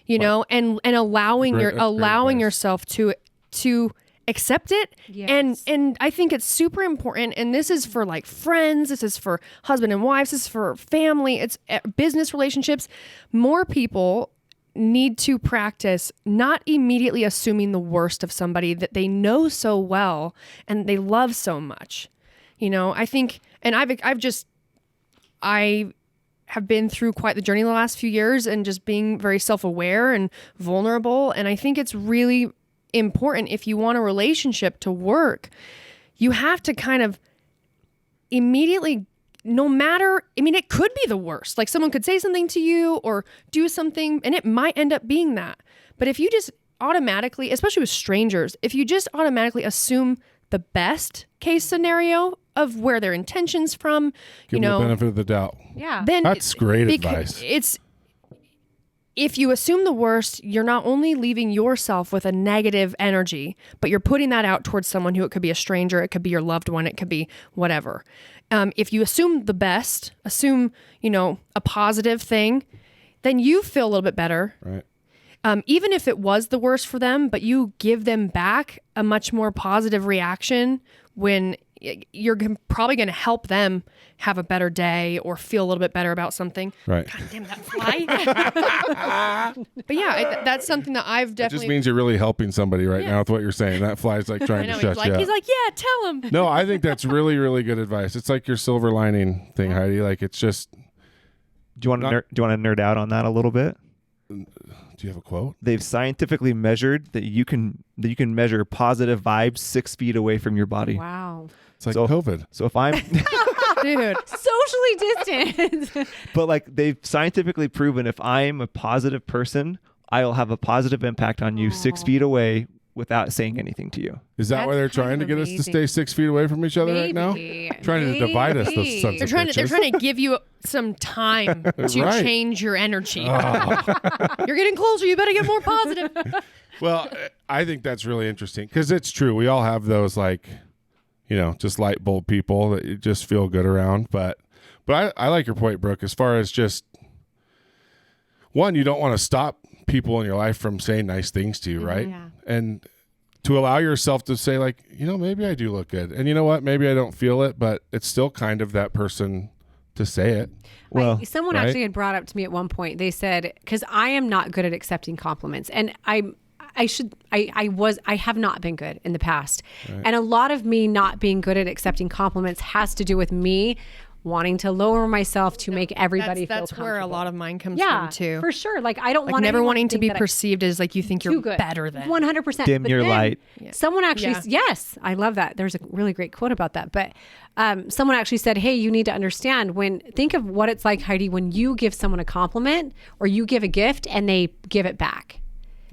and allowing Great- that's great allowing advice. yourself to accept it. Yes. And I think it's super important, and this is for like friends, this is for husband and wives, this is for family, it's business relationships. More people need to practice not immediately assuming the worst of somebody that they know so well and they love so much. I think, and I have been through quite the journey the last few years and just being very self-aware and vulnerable. And I think it's really important, if you want a relationship to work, you have to kind of immediately, it could be the worst. Like someone could say something to you or do something and it might end up being that. But if you just automatically, especially with strangers, if you just automatically assume the best case scenario of where their intentions from, Give them the benefit of the doubt. Yeah. then That's great advice. If you assume the worst, you're not only leaving yourself with a negative energy, but you're putting that out towards someone who, it could be a stranger, it could be your loved one, it could be whatever. If you assume the best, assume, a positive thing, then you feel a little bit better. Right. Even if it was the worst for them, but you give them back a much more positive reaction when you're probably going to help them have a better day or feel a little bit better about something. Right. God damn that fly. But yeah, that's something that I've It definitely. just means you're really helping somebody right now with what you're saying. That fly's like I trying know to shut you up. he's like, yeah, tell him. No, I think that's really, really good advice. It's like your silver lining thing, Heidi. Like it's just. Do you want to nerd out on that a little bit? Do you have a quote? They've scientifically measured that you can measure positive vibes 6 feet away from your body. Wow. It's like So- COVID. So if I'm, Dude. Socially distant. but like they've scientifically proven, if I'm a positive person, I'll have a positive impact on you 6 feet away without saying anything to you. Is that why they're That's kind trying to of get us to amazing. stay 6 feet away from each other right now? Trying to divide us, those sons They're of trying to bitches. give you some time to Right. change your energy. You're getting closer. You better get more positive. Well, I think that's really interesting because it's true. We all have those like, just light bulb people that you just feel good around. But I like your point, Brooke, as far as just one, you don't want to stop people in your life from saying nice things to you, right? Yeah. And to allow yourself to say like, maybe I do look good. And you know what? Maybe I don't feel it, but it's still kind of that person to say it. Well, Someone right? actually had brought up to me at one point, they said, because I am not good at accepting compliments, and I have not been good in the past. And a lot of me not being good at accepting compliments has to do with me wanting to lower myself to make everybody feel that's where a lot of mine comes yeah, from too. for sure. Like I don't Like want never anyone wanting to think be that perceived as like you think you're better than. 100%. Dim your light. Someone actually, yes, I love that. There's a really great quote about that. But someone actually said, hey, you need to understand think of what it's like, Heidi, when you give someone a compliment or you give a gift and they give it back.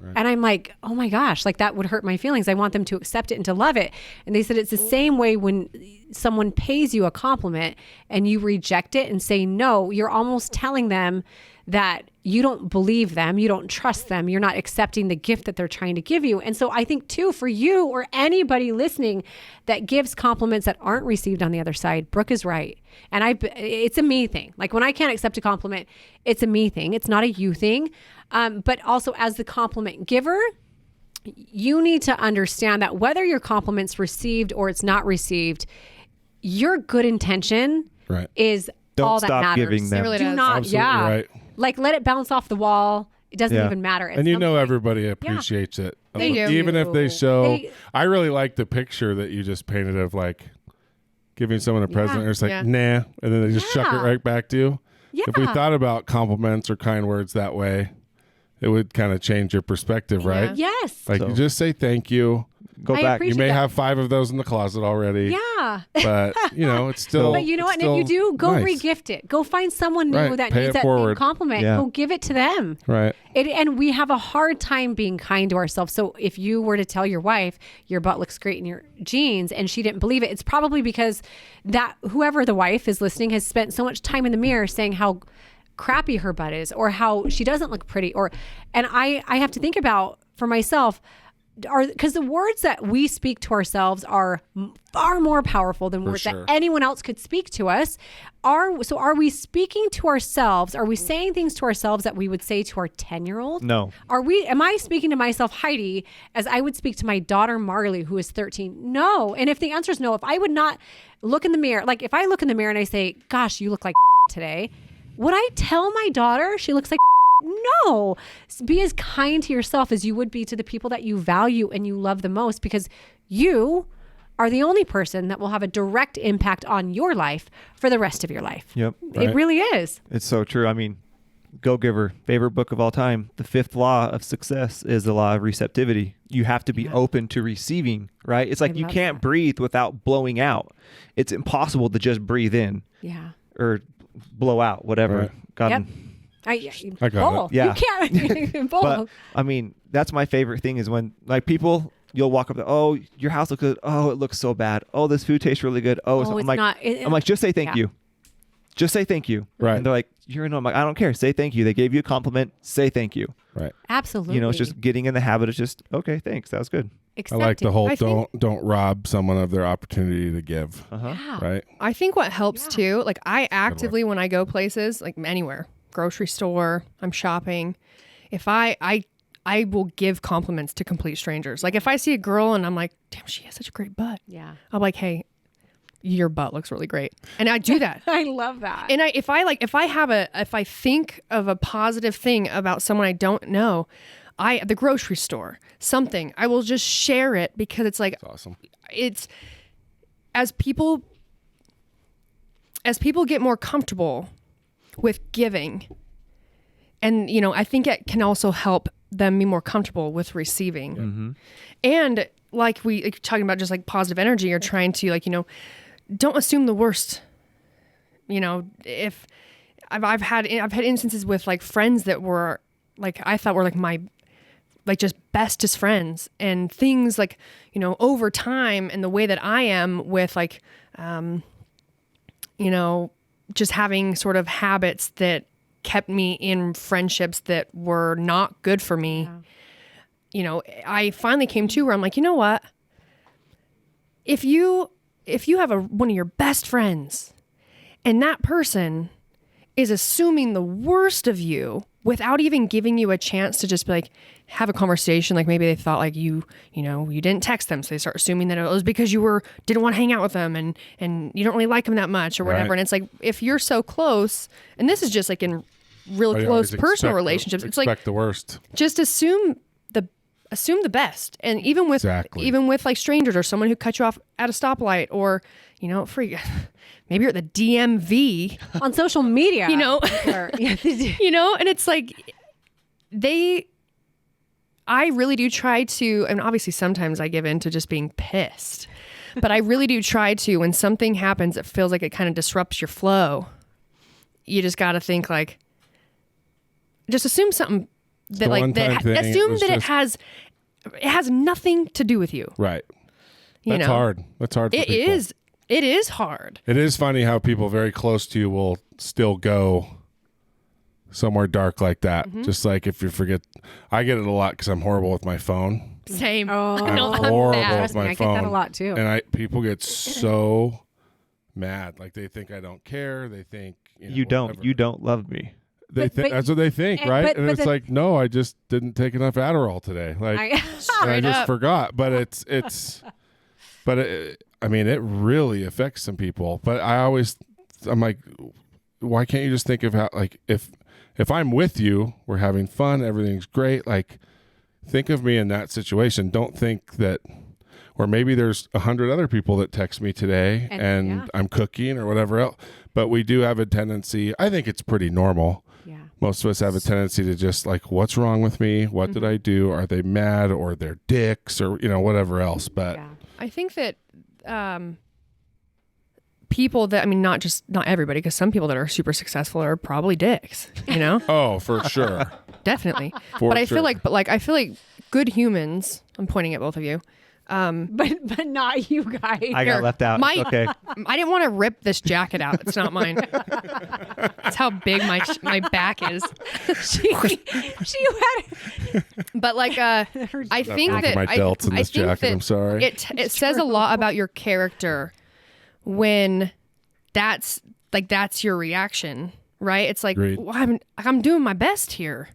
Right. And I'm like, oh my gosh, like that would hurt my feelings. I want them to accept it and to love it. And they said it's the same way when someone pays you a compliment and you reject it and say no, you're almost telling them that you don't believe them, you don't trust them, you're not accepting the gift that they're trying to give you. And so I think too, for you or anybody listening that gives compliments that aren't received on the other side, Brooke is right. And it's a me thing. Like when I can't accept a compliment, it's a me thing. It's not a you thing. But also as the compliment giver, you need to understand that whether your compliment's received or it's not received, your good intention is Don't all that stop matters. giving them. It really Do does. not, Absolutely right. Like let it bounce off the wall. It doesn't even matter. And you know everybody appreciates it. They do. Even if they show. I really like the picture that you just painted of like giving someone a present. And it's like, nah. And then they just chuck it right back to you. Yeah. If we thought about compliments or kind words that way, it would kind of change your perspective, right? Yes. Like you just say thank you. Go I back. You may have 5 of those in the closet already. Yeah. But, it's still. But you know what? And if you do, go re-gift it. Go find someone new that Pay needs it that forward. same compliment. Yeah. Go give it to them. Right. And we have a hard time being kind to ourselves. So if you were to tell your wife your butt looks great in your jeans and she didn't believe it, it's probably because that whoever the wife is listening has spent so much time in the mirror saying how crappy her butt is or how she doesn't look pretty. And I have to think about for myself, because the words that we speak to ourselves are far more powerful than words that anyone else could speak to us. So are we speaking to ourselves? Are we saying things to ourselves that we would say to our 10-year-old? No. Am I speaking to myself, Heidi, as I would speak to my daughter, Marley, who is 13? No. And if the answer is no, if I would not look in the mirror, like if I look in the mirror and I say, gosh, you look like today, would I tell my daughter she looks like no? Be as kind to yourself as you would be to the people that you value and you love the most, because you are the only person that will have a direct impact on your life for the rest of your life. Yep. It really is. It's so true. I mean, Go Giver, favorite book of all time. The 5th law of success is the law of receptivity. You have to be open to receiving, right? It's like you can't breathe without blowing out. It's impossible to just breathe in. Yeah. Or blow out, whatever. Right. God. Yep. I got it. Yeah. You can't. Both. But I mean, that's my favorite thing is when like people, you'll walk up to, oh, your house looks good. Oh, it looks so bad. Oh, this food tastes really good. Oh, it's I'm like, not. I'm like, just say thank you. Just say thank you. Right. And they're like, I'm like, I don't care. Say thank you. They gave you a compliment. Say thank you. Right. Absolutely. It's just getting in the habit of just, okay, thanks. That was good. Accepting. I like the whole I think- don't rob someone of their opportunity to give. Yeah. Right. I think what helps too, like I actively, when I go places, like anywhere, grocery store, I'm shopping, if I will give compliments to complete strangers. Like if I see a girl and I'm like, damn, she has such a great butt. Yeah. I'm like, hey, your butt looks really great. And I do that. I love that. And if I think of a positive thing about someone I don't know, the grocery store, something, I will just share it because it's like, That's awesome. it's as people get more comfortable with giving, and I think it can also help them be more comfortable with receiving. Mm-hmm. And like talking about just like positive energy, you're trying to don't assume the worst. If I've had instances with like friends that were like I thought were like my just bestest friends, and things like over time and the way that I am with like just having sort of habits that kept me in friendships that were not good for me. Yeah. I finally came to where I'm like, you know what? If you have one of your best friends and that person is assuming the worst of you without even giving you a chance to just be like, have a conversation. Like maybe they thought like you didn't text them. So they start assuming that it was because you didn't want to hang out with them and you don't really like them that much or whatever. Right. And it's like, if you're so close, and this is just like in real close personal relationships, it's like, expect the worst. just assume assume the best. And even with like strangers or someone who cut you off at a stoplight, or, you know, maybe you're at the DMV on social media, you know, you know, and it's like I really do try to, and obviously sometimes I give in to just being pissed, but I really do try to, when something happens that feels like it kind of disrupts your flow, you just got to think like, just assume something that like that, assume that it has nothing to do with you. Right. That's hard. That's hard for people. It is hard. It is funny how people very close to you will still go somewhere dark like that. Just like if you forget, I get it a lot because I'm horrible with my phone. Same. I'm horrible with my phone. I get that a lot too. And people get so mad. Like they think I don't care. They think you don't love me. They think that's what they think, right? And it's like, no, I just didn't take enough Adderall today. Like I just forgot. But I mean, it really affects some people. But I'm like, why can't you just think of how, like, if I'm with you, we're having fun, everything's great. Like, think of me in that situation. Don't think that, or maybe there's 100 other people that text me today and I'm cooking or whatever else. But we do have a tendency, I think it's pretty normal. Yeah. Most of us have a tendency to just like, what's wrong with me? What did I do? Are they mad, or they're dicks, or, you know, whatever else. But I think that people that, I mean, not everybody, because some people that are super successful are probably dicks, you know? Oh, for sure. Definitely. I feel like good humans, I'm pointing at both of you. But not you guys. I got left out. Okay. I didn't want to rip this jacket out. It's not mine. That's how big my back is. she had. But like, I think that my delts in this jacket. I'm sorry. It says a lot about your character when that's your reaction, right? It's like, well, I'm doing my best here.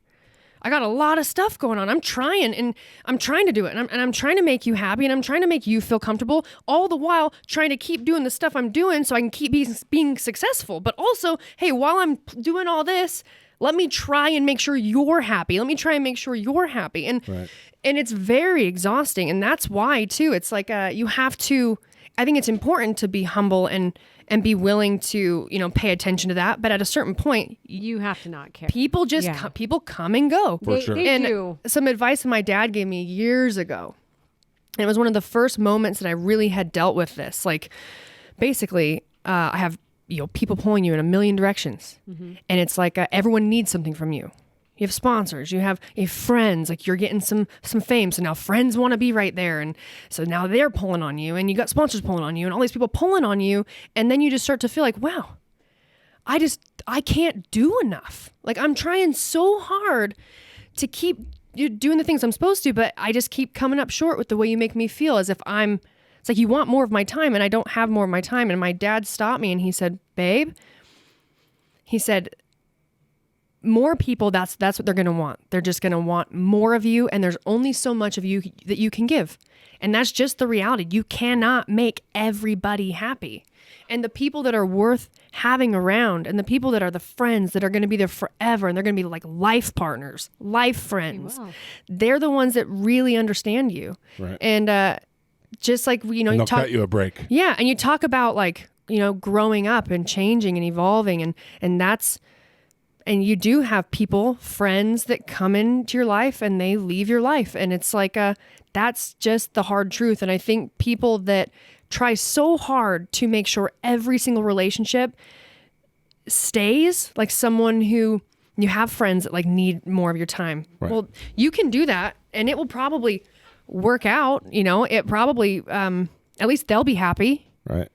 I got a lot of stuff going on. I'm trying to do it. And I'm trying to make you happy, and I'm trying to make you feel comfortable, all the while trying to keep doing the stuff I'm doing so I can keep being successful. But also, hey, while I'm doing all this, let me try and make sure you're happy. Let me try and make sure you're happy. And it's very exhausting. And that's why too, it's like, you have to, I think it's important to be humble and be willing to, you know, pay attention to that. But at a certain point, you have to not care. People just people come and go. For sure. They and do. Some advice that my dad gave me years ago. And it was one of the first moments that I really had dealt with this. Like, basically, I have, you know, people pulling you in a million directions. And it's like everyone needs something from you. You have sponsors, you have friends, like you're getting some fame. So now friends want to be right there. And so now they're pulling on you, and you got sponsors pulling on you, and all these people pulling on you. And then you just start to feel like, wow, I can't do enough. Like, I'm trying so hard to keep doing the things I'm supposed to, but I just keep coming up short with the way you make me feel, as if it's like you want more of my time and I don't have more of my time. And my dad stopped me and he said, babe, he said, more people, that's what they're going to want. They're just going to want more of you, and there's only so much of you that you can give. And that's just the reality. You cannot make everybody happy. And the people that are worth having around, and the people that are the friends that are going to be there forever, and they're going to be like life partners, life friends, they're the ones that really understand you. Right. And just like, you know, and they'll cut you a break. Yeah. And you talk about, like, you know, growing up and changing and evolving, and that's, and you do have people, friends that come into your life and they leave your life. And it's like, that's just the hard truth. And I think people that try so hard to make sure every single relationship stays, like someone who, you have friends that like need more of your time. Right. Well, you can do that and it will probably work out. You know, it probably, at least they'll be happy. Right.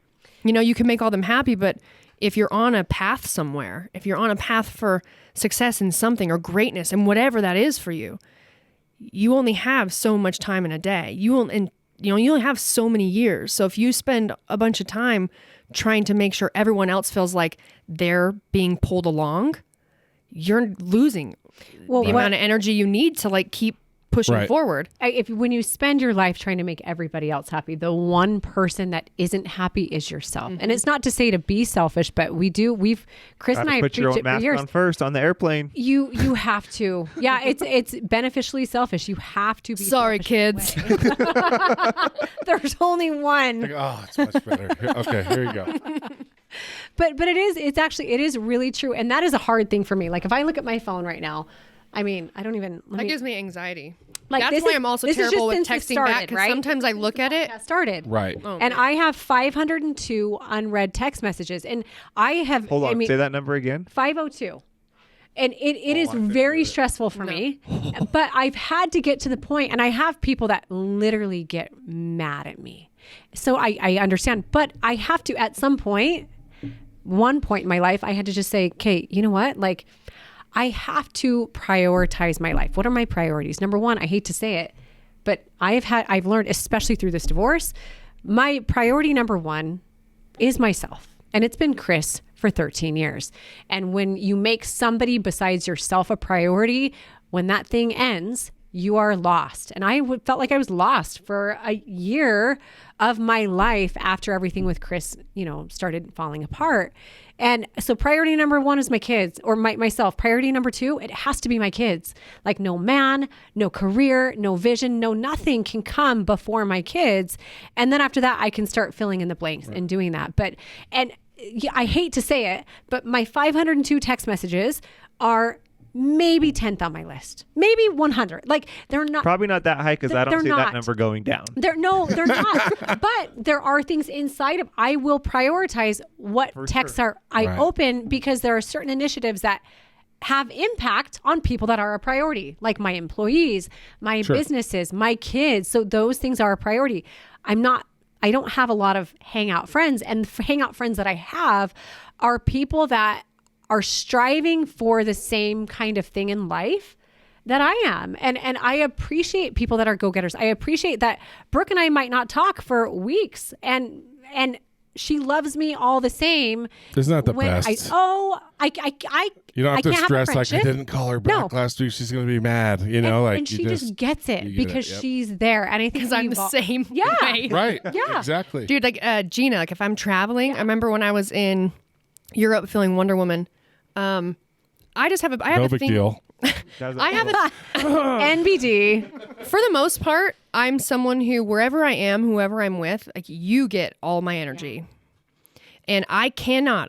You know, you can make all them happy, but if you're on a path somewhere, if you're on a path for success in something or greatness and whatever that is for you, you only have so much time in a day. You only have so many years. So if you spend a bunch of time trying to make sure everyone else feels like they're being pulled along, you're losing the amount of energy you need to like keep pushing Right. forward. When you spend your life trying to make everybody else happy, the one person that isn't happy is yourself. And it's not to say to be selfish, but Chris and I put your preached own it for mask years. on first on the airplane. You have to. Yeah, it's beneficially selfish. You have to be Sorry, selfish in kids. a way. There's only one. Like, oh, it's much better. Okay, here you go. But it is really true. And that is a hard thing for me. Like if I look at my phone right now, I mean, I don't even. That gives me anxiety. Like, That's why I'm also this is terrible just with since it texting started, back, because right? sometimes I look at it. Started. Right. Oh, And I have 502 unread text messages. And I have. Hold on. I mean, Say that number again. 502. And it is very stressful for me. But I've had to get to the point, and I have people that literally get mad at me. So I understand. But I have to, at some point, one point in my life, I had to just say, Kate, you know what? Like, I have to prioritize my life. What are my priorities? Number one, I hate to say it, but I've learned, especially through this divorce, my priority number one is myself. And it's been Chris for 13 years. And when you make somebody besides yourself a priority, when that thing ends, you are lost. And I felt like I was lost for a year of my life after everything with Chris, started falling apart. And so priority number one is my kids or myself. Priority number two, it has to be my kids. Like no man, no career, no vision, no nothing can come before my kids. And then after that, I can start filling in the blanks and doing that. I hate to say it, but my 502 text messages are maybe 10th on my list, maybe 100. Like they're not Probably not that high because I don't see not. that number going down. They're not. But there are things inside of. I will prioritize what texts I open because there are certain initiatives that have impact on people that are a priority, like my employees, my businesses, my kids. So those things are a priority. I don't have a lot of hangout friends, and the hangout friends that I have are people that are striving for the same kind of thing in life that I am. And I appreciate people that are go-getters. I appreciate that Brooke and I might not talk for weeks and she loves me all the same. Isn't that the best? You don't have to stress like I didn't call her back last week. She's going to be mad, and she just gets it because she's there. And I think because I'm the same way. Right. Yeah. Exactly. Dude, like Gina, like if I'm traveling, I remember when I was in Europe filming Wonder Woman, I have no a big thing. deal. I have a NBD. For the most part, I'm someone who, wherever I am, whoever I'm with, like you get all my energy. And I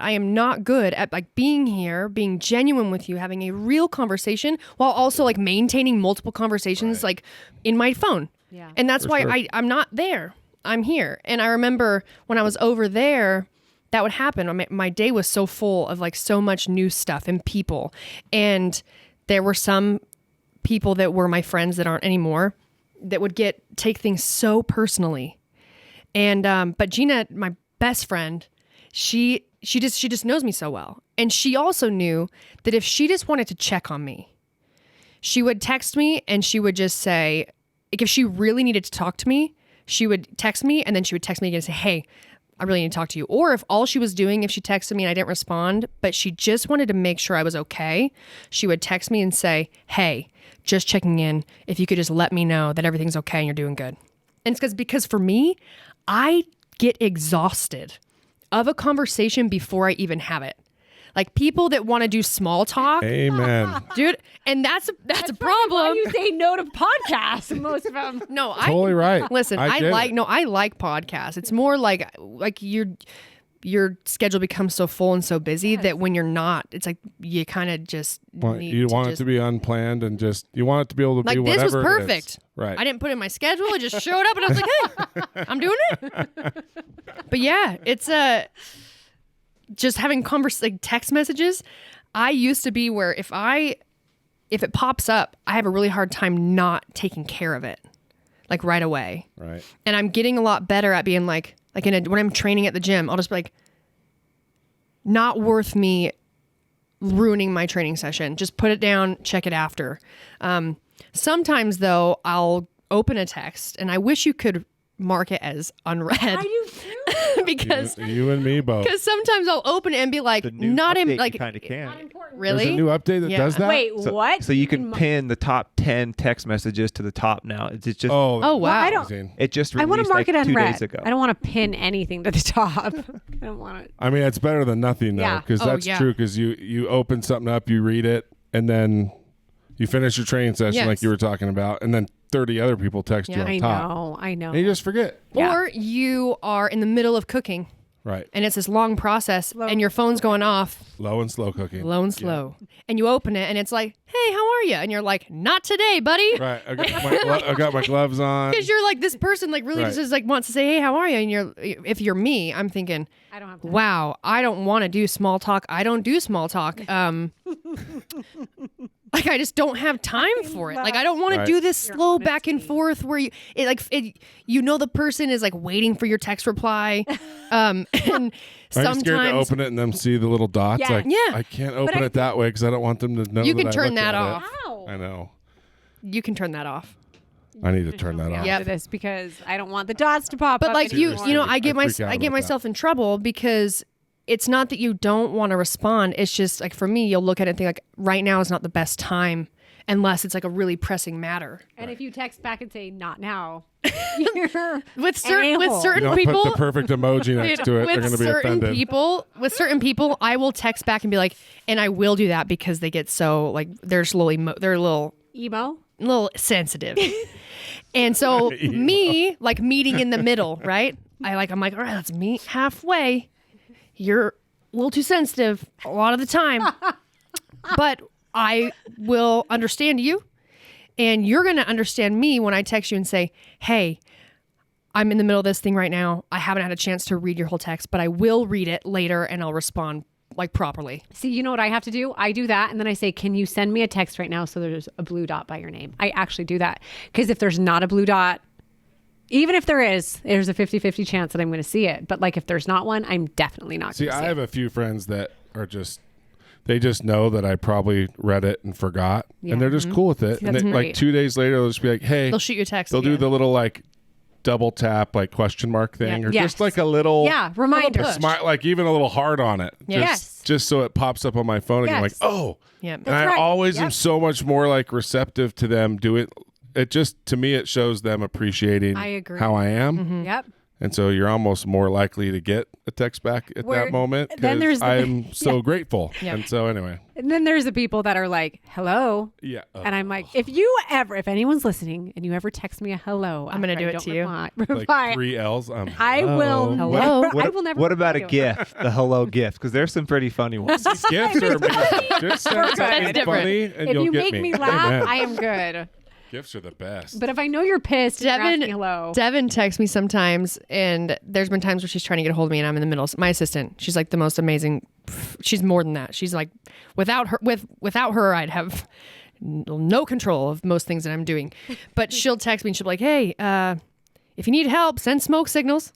am not good at like being here, being genuine with you, having a real conversation while also like maintaining multiple conversations like in my phone. Yeah. And that's why I'm not there. I'm here. And I remember when I was over there, that would happen. My day was so full of like so much new stuff and people. And there were some people that were my friends that aren't anymore that would take things so personally. And but Gina, my best friend, she just knows me so well. And she also knew that if she just wanted to check on me, she would text me and she would just say, like if she really needed to talk to me, she would text me and then she would text me again and say, hey, I really need to talk to you. Or if all she was doing, if she texted me and I didn't respond, but she just wanted to make sure I was okay, she would text me and say, hey, just checking in. If you could just let me know that everything's okay and you're doing good. And it's because for me, I get exhausted of a conversation before I even have it. Like people that want to do small talk. Amen. Dude, and that's a problem. Why you say no to podcasts, most of them. No, Totally right. Listen, I like podcasts. It's more like your schedule becomes so full and so busy that when you're not, it's like you kind of just you want it to be unplanned and just you want it to be able to like be whatever. This was perfect. It is. Right. I didn't put it in my schedule. I just showed up and I was like, hey, I'm doing it. But yeah, it's just having text messages. I used to be where if it pops up, I have a really hard time not taking care of it, like right away. Right. And I'm getting a lot better at being when I'm training at the gym, I'll just be like, not worth me ruining my training session. Just put it down, check it after. Sometimes though, I'll open a text and I wish you could mark it as unread. I do too. because You and me both. sometimes I'll open it and be like, The new not in update, like you kind of can. Not important. There's really. a new update that Yeah. does that? Wait, So, what? So you can pin the top 10 text messages to the top now. It's just Oh wow. Well, I don't- amazing. it just I want released to mark like it 2 unread. days ago. I don't want to pin anything to the top. I don't want to. I mean, it's better than nothing though, Yeah. because Oh, that's yeah. true. Because you open something up, you read it, and then you finish your training session Yes. like you were talking about, and then 30 other people text you Yeah. on I top, know. I know. and you just forget. Yeah. Or you are in the middle of cooking Right, and it's this long process and your phone's going off low and slow cooking. low and slow. And you open it and it's like, hey, how are you? And you're like, not today, buddy. Right, I got my gloves on. Because you're like, this person like really Right. just is like wants to say, hey, how are you? And if you're me, I'm thinking, I don't have time. wow, I don't want to do small talk. I don't do small talk. Like I just don't have time for it. Like I don't want Right. to do this slow back and forth where you know the person is like waiting for your text reply. And Are you scared to sometimes open it and then see the little dots? Yeah. Like, Yeah. I can't open I it that way because I don't want them to know. You can that I turn looked that at it. off. Ow. I know. you can turn that off. I need to turn that off. Yep. After this because I don't want the dots to pop But up. like anymore. you know, I get freak out I get about myself in trouble because it's not that you don't want to respond. It's just like for me, you'll look at it and think like right now is not the best time unless it's like a really pressing matter. And if you text back and say not now, you're With certain You certain don't people, put the perfect emoji next to it. They're going to be offended. With certain people, I will text back and be like, and I will do that because they get so like they're slowly they're a little sensitive. And so me like meeting in the middle, right? I'm like, all right, let's meet halfway. You're a little too sensitive a lot of the time, but I will understand you, and you're going to understand me when I text you and say, hey, I'm in the middle of this thing right now. I haven't had a chance to read your whole text, but I will read it later and I'll respond like properly. See, you know what I have to do? I do that. And then I say, can you send me a text right now so there's a blue dot by your name? I actually do that. Because if there's not a blue dot, even if there is, there's a 50-50 chance that I'm going to see it. But like if there's not one, I'm definitely not going to see I it. have a few friends that are they just know that I probably read it and forgot, Yeah. and they're just cool with it. And That's then, like great. 2 days later, they'll just be like, "Hey," They'll shoot you a text. they'll do again. the little like double tap, like question mark thing, or Yes. just like a little Reminder. push. smile, like even a little heart on it. Yes. Just so it pops up on my phone again, like, Yes. oh. Yeah. And I right. always am Yep. so much more like receptive to them do it. It just, to me, it shows them appreciating I agree. how I am. Mm-hmm. Yep. And so you're almost more likely to get a text back at Where- that moment then there's because the- I'm so grateful. Yeah. And so anyway, And then there's the people that are like, hello. yeah. And I'm like, if anyone's listening and you ever text me a hello, I'm gonna after do I it don't to you. reply, like 3 L's. I will Hello? never, I will never. What about a reply to it. GIF? The hello GIF? Because there's some pretty funny ones. Gifts are amazing. Just send That's something different. funny and If you'll you get make me laugh, Amen. I am good. Gifts are the best. But if I know you're pissed, and you're asking hello. Devin texts me sometimes, and there's been times where she's trying to get a hold of me, and I'm in the middle. My assistant, she's like the most amazing. She's more than that. She's like, without her, I'd have no control of most things that I'm doing. But she'll text me, and she'll be like, "Hey, if you need help, send smoke signals."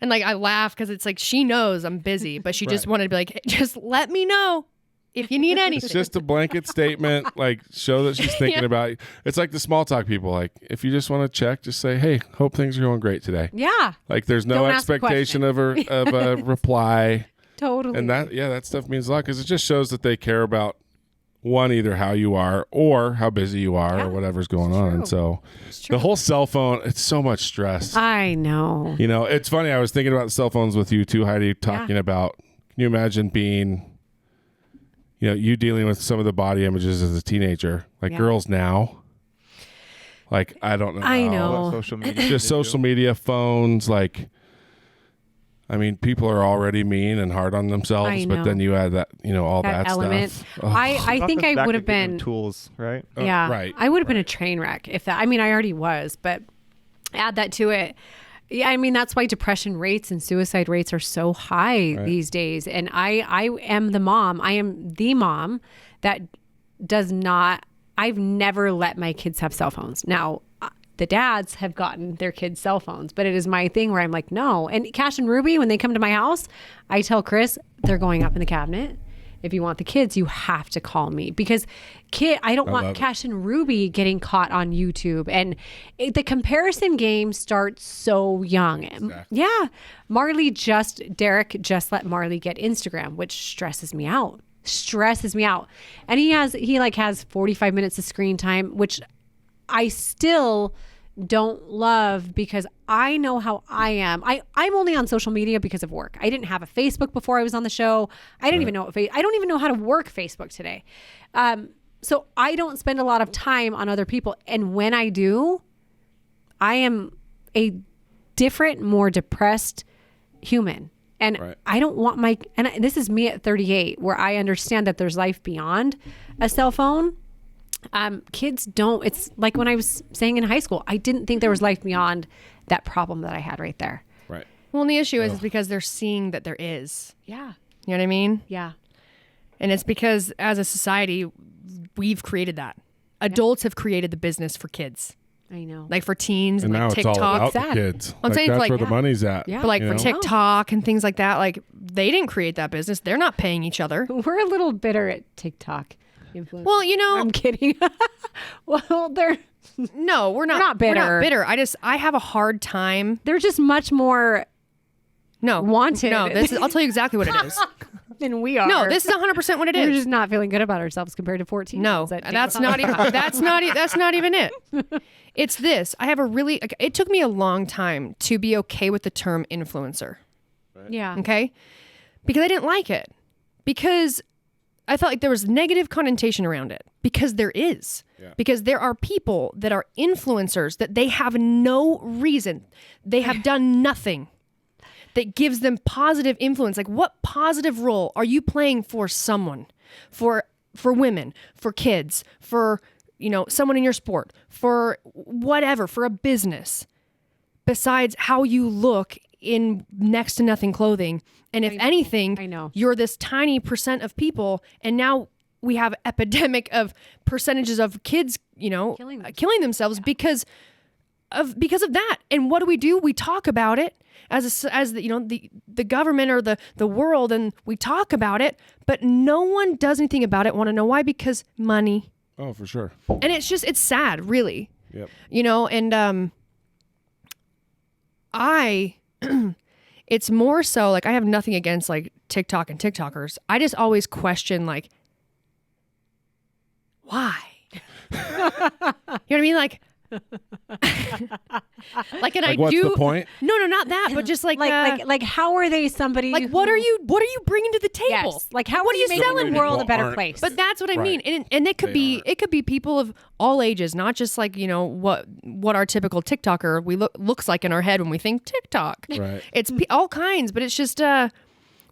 And like I laugh because it's like she knows I'm busy, but she just Right. wanted to be like, hey, just let me know if you need anything. It's just a blanket statement, like show that she's thinking about you. It's like the small talk people. Like if you just want to check, just say, "Hey, hope things are going great today." Yeah, Like there's no Don't ask the expectation of a reply, totally. and that stuff means a lot because it just shows that they care about one, either how you are or how busy you are or whatever's going on. And so the whole cell phone, it's so much stress. I know. You know, it's funny. I was thinking about cell phones with you too, Heidi, talking about, can you imagine being, you dealing with some of the body images as a teenager, like Yeah. girls now, like, I don't know. I how. know. What social media? Just social media, phones, like, I mean, people are already mean and hard on themselves, I but know. then you add that, all that element. stuff. Ugh. I think I would have been. tools, right? Yeah, right. I would have been a train wreck if that. I mean, I already was, but add that to it. Yeah, I mean that's why depression rates and suicide rates are so high these days. And I am the mom. I am the mom that does not. I've never let my kids have cell phones. Now, the dads have gotten their kids cell phones, but it is my thing where I'm like, no. And Cash and Ruby, when they come to my house, I tell Chris they're going up in the cabinet. If you want the kids, you have to call me because I don't want Cash and Ruby getting caught on YouTube. And the comparison game starts so young. Exactly. Yeah. Derek just let Marley get Instagram, which stresses me out. And he has 45 minutes of screen time, which I still don't love because I know how I am. I'm only on social media because of work. I didn't have a Facebook before I was on the show. I don't even know how to work Facebook today. So I don't spend a lot of time on other people. And when I do, I am a different, more depressed human. And I don't want this is me at 38, where I understand that there's life beyond a cell phone. Kids don't. It's like when I was saying in high school, I didn't think there was life beyond that problem that I had right there. Right. Well, and the issue is because they're seeing that there is. Yeah. You know what I mean? Yeah. And it's because as a society, we've created that. Adults have created the business for kids. I know. Like for teens and like now TikTok. it's all about the kids. I'm saying that's like, where the money's at. Yeah. But like for TikTok and things like that, like they didn't create that business. They're not paying each other. We're a little bitter at TikTok. Well, I'm kidding. Well, we're not bitter. We're not bitter. I have a hard time. They're just much more wanted. No, I'll tell you exactly what it is. Than we are. No, this is 100% what it is. We're just not feeling good about ourselves compared to 14. No, that's not even it. It's this. I have it took me a long time to be okay with the term influencer. Right. Yeah. Okay. Because I didn't like it. Because I felt like there was negative connotation around it. Because there is. Yeah. Because there are people that are influencers that they have no reason. They have done nothing that gives them positive influence. Like, what positive role are you playing for someone, for women, for kids, for, someone in your sport, for whatever, for a business, besides how you look in next to nothing clothing? And if anything, I know you're this tiny percent of people, and now we have epidemic of percentages of kids, killing themselves because of that. And what do? We talk about it as the government or the world, and we talk about it, but no one does anything about it. Want to know why? Because money. Oh, for sure. And it's sad, really. Yep. And it's more so like I have nothing against like TikTok and TikTokers. I just always question like why. You know what I mean? Like, what's the point? No, not that, but just like how are they somebody? Like, what are you bringing to the table? Yes. Like, how are you making the world a better place? But that's what I mean, and it could be people of all ages, not just like what our typical TikToker looks like in our head when we think TikTok. Right. It's all kinds, but it's just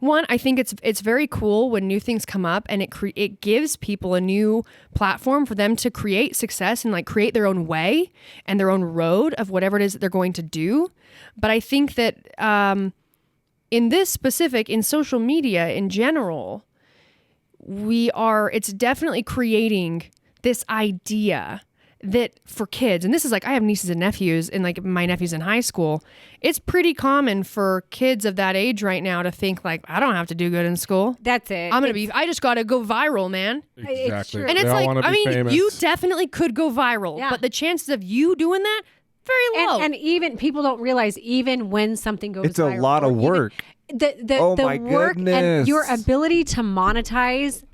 one, I think it's very cool when new things come up, and it gives people a new platform for them to create success and like create their own way and their own road of whatever it is that they're going to do. But I think that in this specific, in social media in general, it's definitely creating this idea that for kids, and this is like, I have nieces and nephews, and like my nephew's in high school, it's pretty common for kids of that age right now to think like, I don't have to do good in school. That's it. I just got to go viral, man. Exactly. And it's like, famous. You definitely could go viral, but the chances of you doing that, very low. And even people don't realize, even when something goes it's viral, a lot of work. The work and your ability to monetize,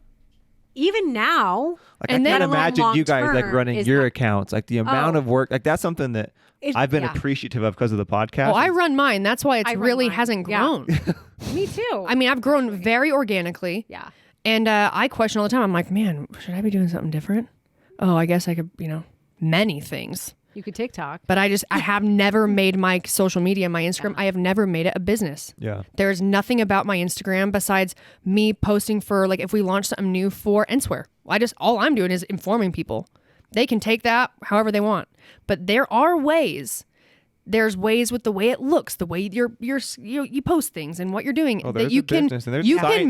even now. Like, I can't imagine you guys like running your accounts, like the amount of work, like that's something that I've been appreciative of because of the podcast. I run mine. That's why it really hasn't grown. Me too. I mean, I've grown very organically. Yeah. And I question all the time. I'm like, man, should I be doing something different? Oh, I guess I could, many things. You could TikTok. But I have never made my social media, my Instagram, I have never made it a business. Yeah. There's nothing about my Instagram besides me posting for, like, if we launch something new for Enswear. All I'm doing is informing people. They can take that however they want. But there are ways. There's ways with the way it looks, the way you post things and what you're doing that you can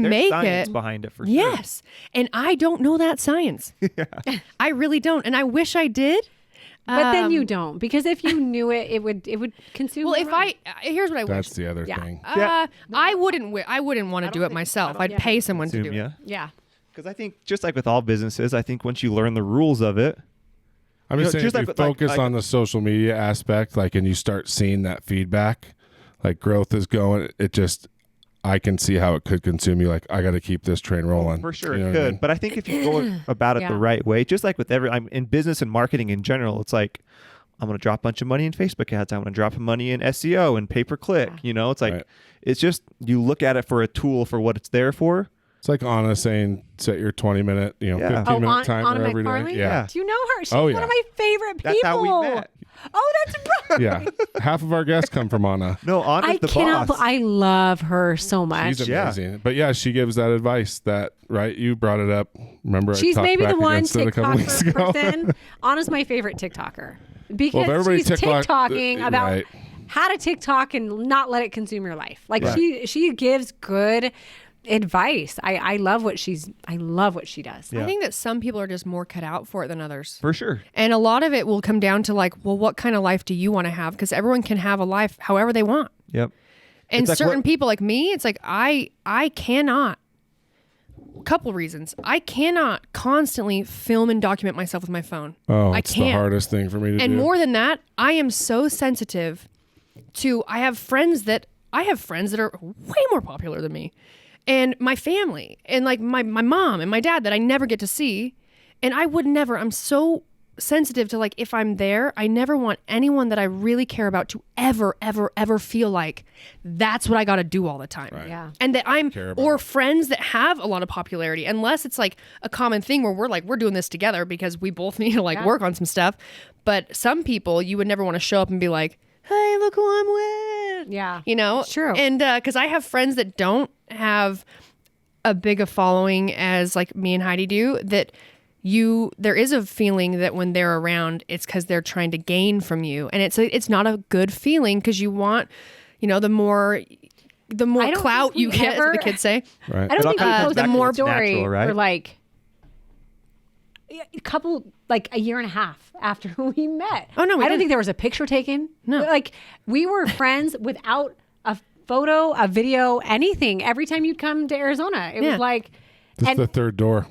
make science it behind it for sure. Yes. And I don't know that science. Yeah. I really don't. And I wish I did. But then you don't, because if you knew it, it would consume. Well, your if mind. here's what I wish. That's the other thing. I wouldn't want to do it myself. I'd pay someone to do it. Yeah. Because I think just like with all businesses, I think once you learn the rules of it, I'm just saying, just if you like- focus like- on the social media aspect, like, and you start seeing that feedback, like growth is going, I can see how it could consume you. Like, I got to keep this train rolling. for sure You know it what I could. mean? But I think if you go about it Yeah. the right way, just like with I'm in business and marketing in general, it's like, I'm going to drop a bunch of money in Facebook ads. I'm going to drop money in SEO and pay-per-click. It's like, Right. it's just, you look at it for a tool for what it's there for. It's like Anna saying, set your 20-minute, Yeah. 15-minute timer Anna every day. McFarlane? Yeah. Do you know her? She's Oh, one yeah. of my favorite people. That's how we met. Oh, that's right. Yeah. Half of our guests come from Anna. No, Anna's I the cannot. boss. I love her so much. She's Yeah. amazing. But yeah, she gives that advice that, right? You brought it up. Remember, She's I talked maybe back the one against it a couple weeks TikTok ago. person. Anna's my favorite TikToker because Well, if everybody she's TikToking about right. how to TikTok and not let it consume your life. Like Right. she gives good advice. I love what she does. Yeah. I think that some people are just more cut out for it than others. For sure. And a lot of it will come down to like, well, what kind of life do you want to have? Because everyone can have a life however they want. Yep. And It's like certain what- people like me, it's like I cannot. Couple reasons. I cannot constantly film and document myself with my phone. Oh, I it's the can't. hardest thing for me to do. And more than that, I am so sensitive to. I have friends that are way more popular than me, and my family, and like my mom and my dad that I never get to see, and I would never. I'm so sensitive to like if I'm there, I never want anyone that I really care about to ever feel like that's what I got to do all the time. Right. Yeah. And that I'm Care about or it. friends that have a lot of popularity, unless it's like a common thing where we're doing this together because we both need to like work on some stuff. But some people you would never want to show up and be like, hey, look who I'm with. Yeah. It's true. And because I have friends that don't have a big a following as like me and Heidi do, that there is a feeling that when they're around, it's because they're trying to gain from you, and it's not a good feeling because you want, the more don't clout think we you get, as the ever- kids say. Right. I don't It all think kinda we comes posted back to more what's story natural, right? for like a couple, like a year and a half after we met. Oh, no, we I don't didn't. think there was a picture taken. No. Like we were friends without a photo, a video, anything. Every time you'd come to Arizona, it Yeah. was like, This is and the third door.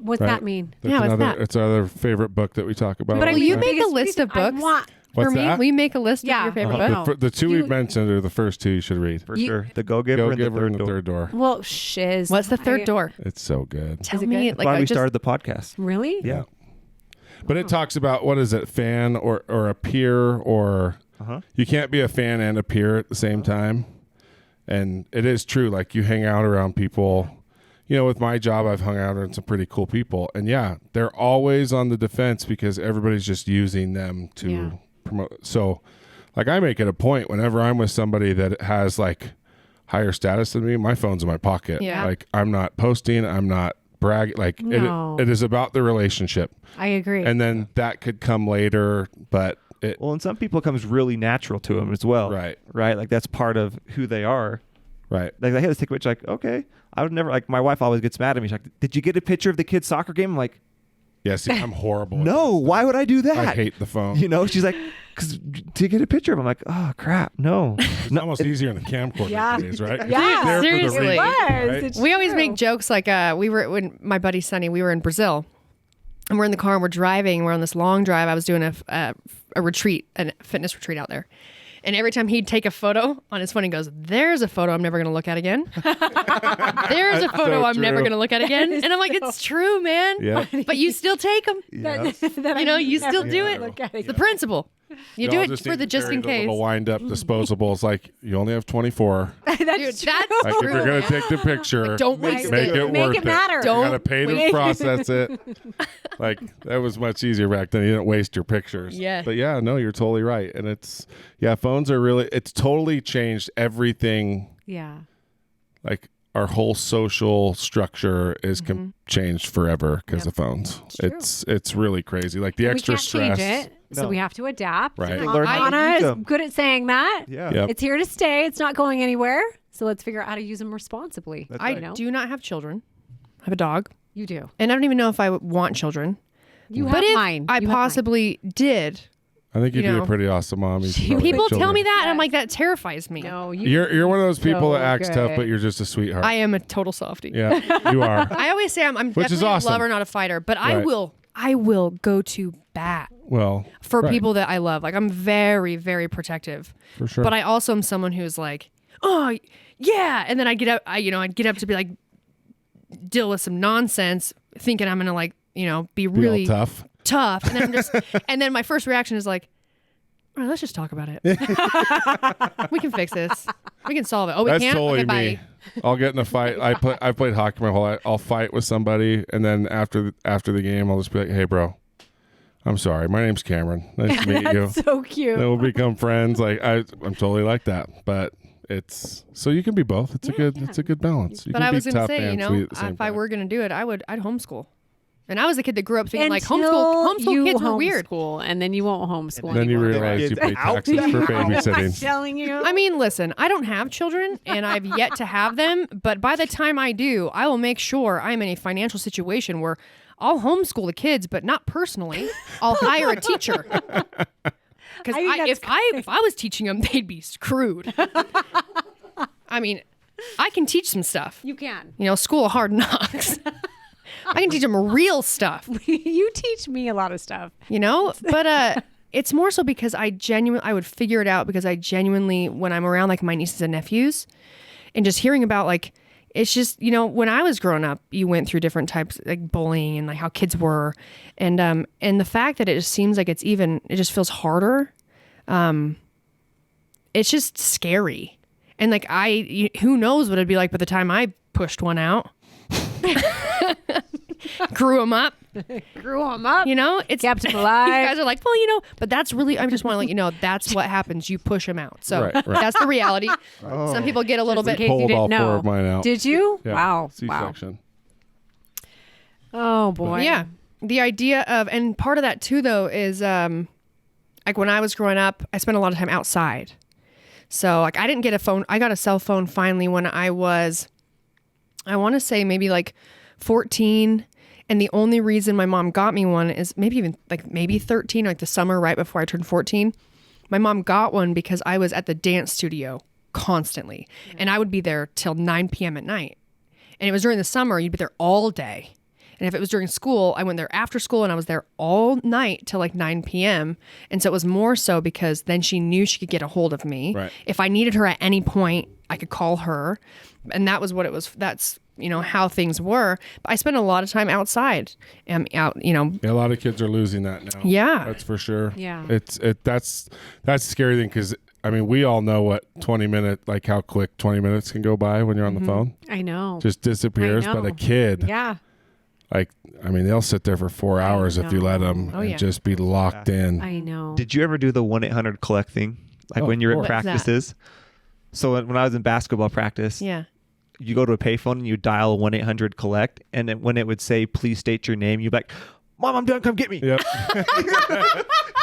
what's Right. that mean? That's Yeah, what's another, that? It's another favorite book that we talk about. But all I the mean, you time. make a biggest list of reason I books? want- What's for me, that? will you make a list Yeah. of your favorite Uh-huh. books? The two You- we've mentioned are the first two you should read. For You- sure. The Go-Giver Go and the Giver Third and the Door. Third Door. Well, shiz. What's the third door? It's so good. Tell it me. good? That's Like why I we just, started the podcast. Really? Yeah. But it talks about, what is it, fan or a peer, or you can't be a fan and a peer at the same time. And it is true. Like, you hang out around people. With my job, I've hung out around some pretty cool people. And yeah, they're always on the defense because everybody's just using them to promote. So, like, I make it a point whenever I'm with somebody that has like higher status than me, my phone's in my pocket. Yeah. Like, I'm not posting, I'm not bragging. Like, No. it is about the relationship. I agree. And then that could come later, but it, Well, and some people it comes really natural to them as well. Right. Right. Like that's part of who they are. right. Like, hey, let's take a picture. Like, okay. I would never, like, my wife always gets mad at me. She's like, did you get a picture of the kid's soccer game? I'm like, Yeah, see, I'm horrible. at no, why would I do that. that? I hate the phone. She's like, because to get a picture of him, I'm like, oh, crap. No. It's almost easier in the camcorder Yeah. days, right? It's Yeah. there for the Seriously. reading, It was. right? It's we always true. make jokes like when my buddy Sonny, we were in Brazil, and we're in the car and we're driving. We're on this long drive. I was doing a retreat, a fitness retreat out there. And every time he'd take a photo on his phone, he goes, there's a photo I'm never going to look at again. There's a photo so I'm never true. going to look at again. And I'm like, it's true, man. Yeah. But you still take them. That You still do it. Look at It's the principle. You do Y'all it just for need the to just carry in the case. little wind-up disposables. Like, you only have 24. Dude, that's Like, if true. you're going to take the picture, Don't make waste it it. Make worth it matter. You Don't got to pay to waste- process it. Like, that was much easier back then. You didn't waste your pictures. Yeah. But yeah, no, you're totally right. And phones are really, it's totally changed everything. Yeah. Like, our whole social structure is changed forever because of phones. true. It's really crazy. Like, the We extra can't stress. change it, so No. we have to adapt. Right. And Learn how to Anna use is them. good at saying that. Yeah. Yep. It's here to stay. It's not going anywhere. So let's figure out how to use them responsibly. That's I right. do not have children. I have a dog. You do. And I don't even know if I want children. You But have if mine. I You have mine. possibly did, I think you'd You be know. a pretty awesome mom. You should probably people have tell children. me that, and I'm like, that terrifies me. No, You're one of those people that so acts tough, good. but you're just a sweetheart. I am a total softie. Yeah, you are. I always say I'm Which is definitely awesome. a lover, not a fighter, but Right. I will go to bat Well, for right, people that I love. Like, I'm very, very protective. for sure. But I also am someone who's like, oh yeah, and then I'd get up to be like, deal with some nonsense, thinking I'm gonna like, be be really all tough. tough, and then I'm just, and then my first reaction is like, all right, let's just talk about it. We can fix this. We can solve it. Oh, we That's can't. totally Okay, bye. me. I'll get in a fight. I've played hockey my whole life. I'll fight with somebody, and then after the game, I'll just be like, "Hey, bro, I'm sorry. My name's Cameron. Nice to meet you." That's so cute. Then we'll become friends. Like I'm totally like that. But it's so you can be both. It's a good balance. You But can I be was gonna tough say, and sweet at the same if I time. were gonna do it, I'd homeschool. And I was a kid that grew up thinking like Until homeschool you kids were weird. homeschool, and then you won't homeschool. Then you anymore. realize you Kids pay out. taxes for I'm babysitting. telling you. I mean, listen, I don't have children and I've yet to have them, but by the time I do, I will make sure I'm in a financial situation where I'll homeschool the kids, but not personally. I'll hire a teacher. Because think if I was teaching them, they'd be screwed. I mean, I can teach some stuff. You can. School of hard knocks. I can teach them real stuff. You teach me a lot of stuff. But it's more so because I would figure it out because I genuinely, when I'm around like my nieces and nephews and just hearing about like, it's just, when I was growing up, you went through different types like bullying and like how kids were. And the fact that it just seems like it just feels harder. It's just scary. And like, who knows what it'd be like by the time I pushed one out. Grew them up. It's Kept them you alive. guys are like, well, but that's really, I just want to let you know, that's what happens. You push them out. So Right. that's the reality. Some people get a little Just in bit. case you Pulled all didn't four know. of mine out. Did you? Yeah. Wow. C-section. Oh boy. Yeah. The idea of, and part of that too, though, is like when I was growing up, I spent a lot of time outside. So like I didn't get a phone. I got a cell phone finally when I was, I want to say maybe like 14. And the only reason my mom got me one is maybe 13, like the summer right before I turned 14. My mom got one because I was at the dance studio constantly. And I would be there till 9 p.m. at night. And it was during the summer, you'd be there all day. And if it was during school, I went there after school and I was there all night till like 9 p.m. And so it was more so because then she knew she could get a hold of me. Right. If I needed her at any point, I could call her. And that was what it was. That's, how things were. But I spent a lot of time outside Yeah, a lot of kids are losing that now. Yeah. That's for sure. Yeah. That's the scary thing because I mean we all know what 20 minute like how quick 20 minutes can go by when you're on the phone. I know. Just disappears. I know. But a kid, Yeah. like I mean they'll sit there for 4 hours if you let them Oh, and yeah. just be locked in. I know. Did you ever do the 1-800-COLLECT thing? Like when you're of at course. What's that? practices? So when I was in basketball practice, Yeah. you go to a payphone and you dial 1-800-COLLECT, and then when it would say, please state your name, you'd be like, Mom, I'm done. Come get me. Yep.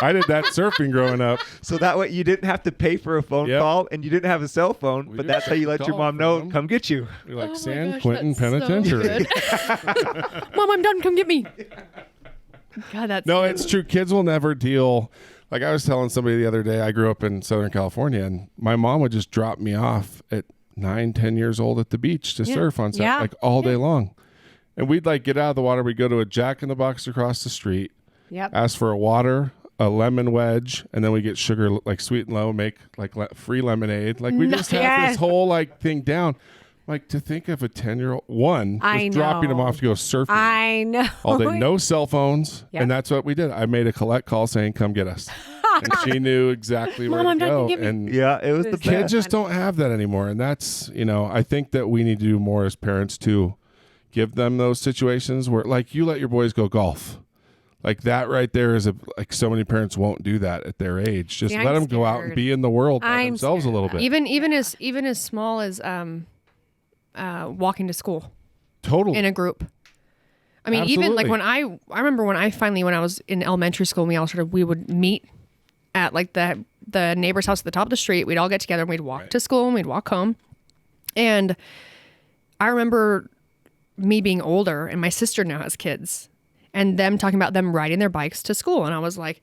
I did that surfing growing up. So that way you didn't have to pay for a phone Yep. call and you didn't have a cell phone, We but just that's how you let your call mom for know, them. come get you. You're like Oh my San gosh, Quentin that's so Penitentiary. good. Mom, I'm done. Come get me. God, that's No, it's true. Kids will never deal. Like I was telling somebody the other day, I grew up in Southern California, and my mom would just drop me off at 9, 10 years old at the beach to surf on Saturday, Yeah. like all day long. And we'd like get out of the water. We'd go to a Jack in the Box across the street, Yep. ask for a water, a lemon wedge, and then we get sugar, like sweet and low, make like free lemonade. Like we just have Yes. this whole like thing down. Like to think of a 10-year-old I just dropping them know. off to go surfing I know. all day, no cell phones, Yep. and that's what we did. I made a collect call saying, "Come get us," and she knew exactly where Mom, to I'm done. go. Give me- And Yeah, it was the kids best. just don't have that anymore, and that's I think that we need to do more as parents to give them those situations where, like, you let your boys go golf. Like that right there is like so many parents won't do that at their age. Just See, let I'm them go out and scared. be in the world by I'm themselves a scared little of bit. even as small as walking to school Totally. in a group. I mean, even like Absolutely. when I remember when I was in elementary school, we would meet at like the neighbor's house at the top of the street. We'd all get together and we'd walk to school and we'd walk home. And I remember me being older and my sister now has kids. and them talking about them riding their bikes to school. And I was like,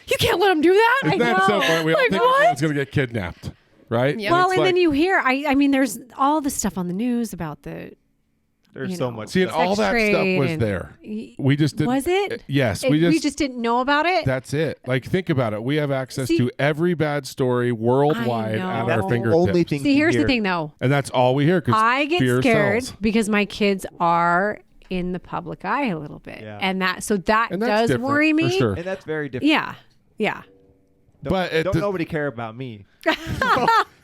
you can't let them do that. Isn't that so funny? We all Like, think what? everyone's going to get kidnapped, right? Yeah. Well, it's and then like- you hear, I mean, there's all the stuff on the news about the, There's you so know, much. See, and all that stuff trade was and- there. We just didn't. Was it? Yes, we we just didn't know about it. That's it. Like, think about it. We have access See- to every bad story worldwide I at know. our That's fingertips. only thing See, here's here. the thing though. And that's all we hear because I get fear scared sells. because my kids are in the public eye a little bit. Yeah. And that And that's does different, worry me. for sure. And that's very different. Yeah. Yeah. But it Don't does- nobody care about me.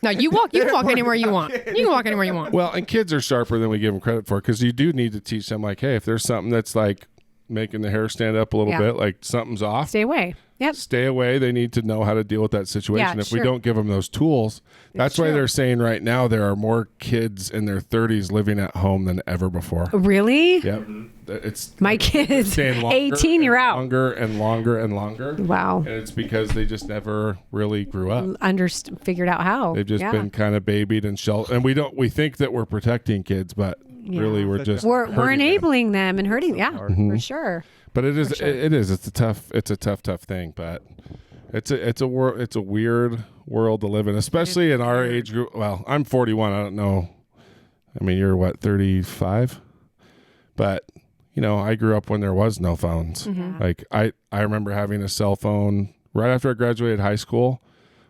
No, you can walk anywhere you want. You can walk anywhere you want. Well, and kids are sharper than we give them credit for because you do need to teach them, like, hey, if there's something that's like making the hair stand up a little Yeah. bit, like something's off, Stay away. Yep. stay away. They need to know how to deal with that situation. Yeah, If we sure. don't give them those tools, that's why true. they're saying right now there are more kids in their 30s living at home than ever before. Really? Yep. It's My kids, staying longer 18, you're and out. Longer and longer and longer. Wow. And it's because they just never really grew up. Figured out how. They've just Yeah. been kind of babied and sheltered. And we think that we're protecting kids, but really we're just We're hurting them. enabling them and hurting. Yeah, for sure. But it is it's a tough thing, but it's a weird world to live in, especially in our age group. Well, I'm 41. I don't know. I mean, you're what, 35? But you know, I grew up when there was no phones. Like I remember having a cell phone right after I graduated high school.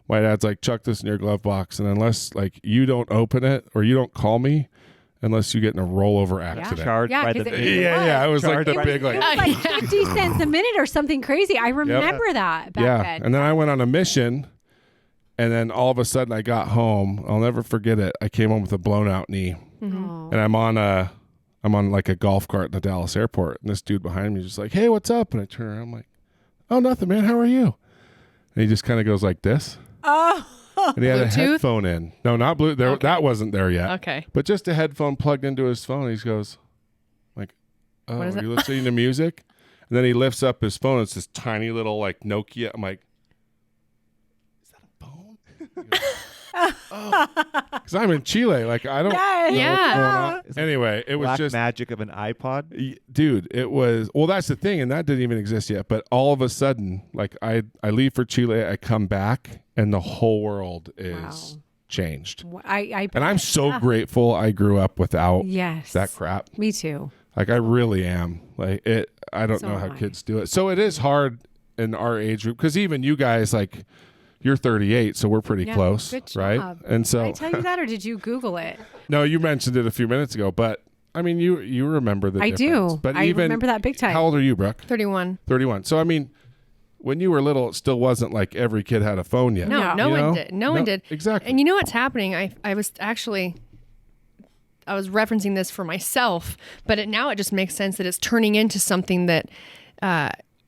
My dad's like, chuck this in your glove box, and unless like you don't open it or you don't call me, unless you get in a rollover accident. Charged Yeah, by 'cause the it- minute. Yeah, it was like Charged the by big the like. It was like 50 cents a minute or something crazy. I remember that back Yeah, then. and then I went on a mission, and then all of a sudden I got home. I'll never forget it. I came home with a blown out knee, Oh. and I'm on like a golf cart in the Dallas airport, and this dude behind me is just like, "Hey, what's up?" And I turn around, I'm like, "Oh, nothing, man. How are you?" And he just kind of goes like this. Oh. And he had a Bluetooth? headphone in. No, not blue. There, Okay. that wasn't there yet. Okay. But just a headphone plugged into his phone. He goes, like, "Oh, What is are it? you listening to music?" And then he lifts up his phone. It's this tiny little like Nokia. I'm like, "Is that a phone?" He goes, "Oh, because I'm in Chile. Like I don't know what's Yeah. going on." Anyway, it was Black just magic of an iPod. dude, it was, well, that's the thing, and that didn't even exist yet, but all of a sudden, like I leave for Chile, I come back, and the whole world is Wow. changed. And I'm so grateful I grew up without Yes. that crap. Me too. Like I really am. Like it, I don't So know how am I. kids do it. So it is hard in our age group because even you guys, like, you're 38, so we're pretty Yeah, close, good right? job. And so Did I tell you that, or did you Google it? no, you mentioned it a few minutes ago, but I mean, you remember the I difference. do. But I even remember that big time. How old are you, Brooke? 31. 31. So I mean, when you were little, it still wasn't like every kid had a phone yet. No, No. no You one know? did. No one did. Exactly. And you know what's happening? I was referencing this for myself, but now it just makes sense that it's turning into something that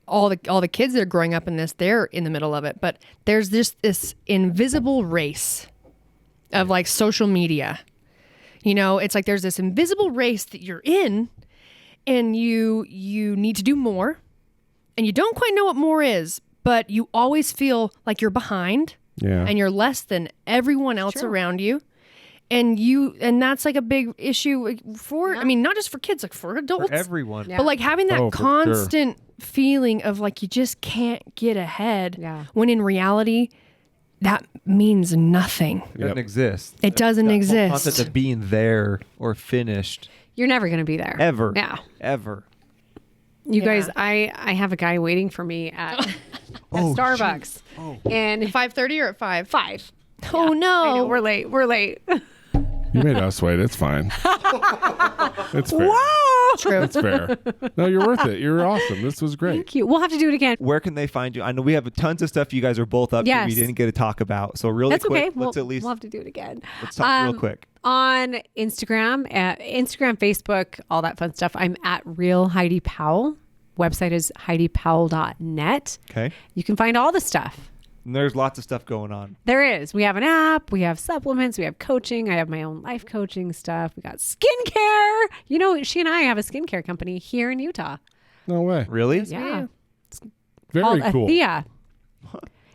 all the kids that are growing up in this, they're in the middle of it. But there's this invisible race of like social media. You know, it's like there's this invisible race that you're in, and you need to do more, and you don't quite know what more is, but you always feel like you're behind. Yeah. And you're less than everyone else around you. And that's like a big issue for, I mean, not just for kids, like for adults. For everyone. Yeah. But like having that Oh, for sure. constant feeling of like you just can't get ahead. Yeah. When in reality, that means nothing. It doesn't exist. It doesn't That whole exist. concept of being there or finished You're never going to be there. ever. Yeah. Ever. You Yeah. guys, I have a guy waiting for me at Starbucks. And 5:30 or at 5? 5. Oh no. I know, we're late. We're late. You made us wait. It's fine. It's fair. True. It's fair. No, you're worth it. You're awesome. This was great. Thank you. We'll have to do it again. Where can they find you? I know we have tons of stuff you guys are both up to Yes. we didn't get to talk about. So really That's quick, okay. let's at least We'll have to do it again. let's talk real quick. On Instagram, Facebook, all that fun stuff. I'm at Real Heidi Powell. Website is HeidiPowell.net. Okay. You can find all the stuff. And there's lots of stuff going on. There is. We have an app. We have supplements. We have coaching. I have my own life coaching stuff. We got skincare. You know, she and I have a skincare company here in Utah. No way. Really? Yeah. Very Called cool. Athea.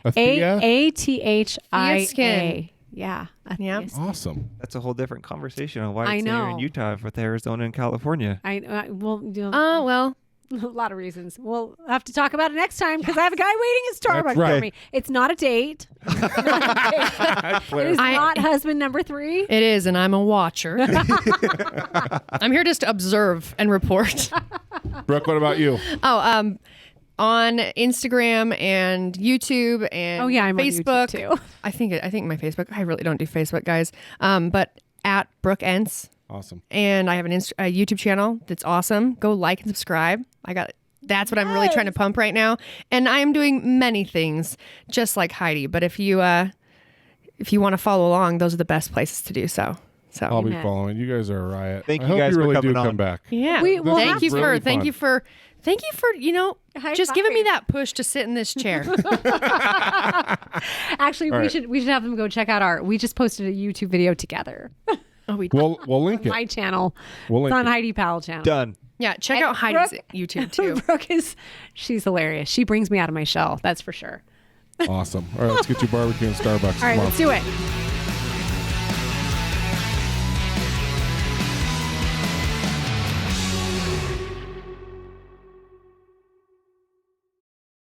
Athea? Athia. Skin. Yeah. Yep. Athea. Awesome. That's a whole different conversation on why I it's there in know. Utah with Arizona and California. Well, you know, Oh, well, A lot of reasons. We'll have to talk about it next time because I have a guy waiting at Starbucks right. for me. It's not a date. It is not husband number 3. It is, and I'm a watcher. I'm here just to observe and report. Brooke, what about you? On Instagram and YouTube and I'm Facebook on YouTube too. I think my Facebook. I really don't do Facebook, guys. But at Brooke Ence. Awesome. And I have a YouTube channel that's awesome. Go like and subscribe. That's what I'm really trying to pump right now. And I am doing many things just like Heidi. But if you want to follow along, those are the best places to do so. So I'll be following. You guys are a riot. Thank I you hope guys you for really coming do on. come back. yeah. We'll Thank you have for really thank you for High just giving me five. that push to sit in this chair. Actually, All we right. should have them go check out we just posted a YouTube video together. Oh, We'll link it. My channel. We'll It's link on it. Heidi Powell channel. Done. yeah, check And out Heidi's Brooke- YouTube too. Brooke she's hilarious. She brings me out of my shell. That's for sure. Awesome. All right, let's get you barbecue and Starbucks. All right, Come on. let's do it.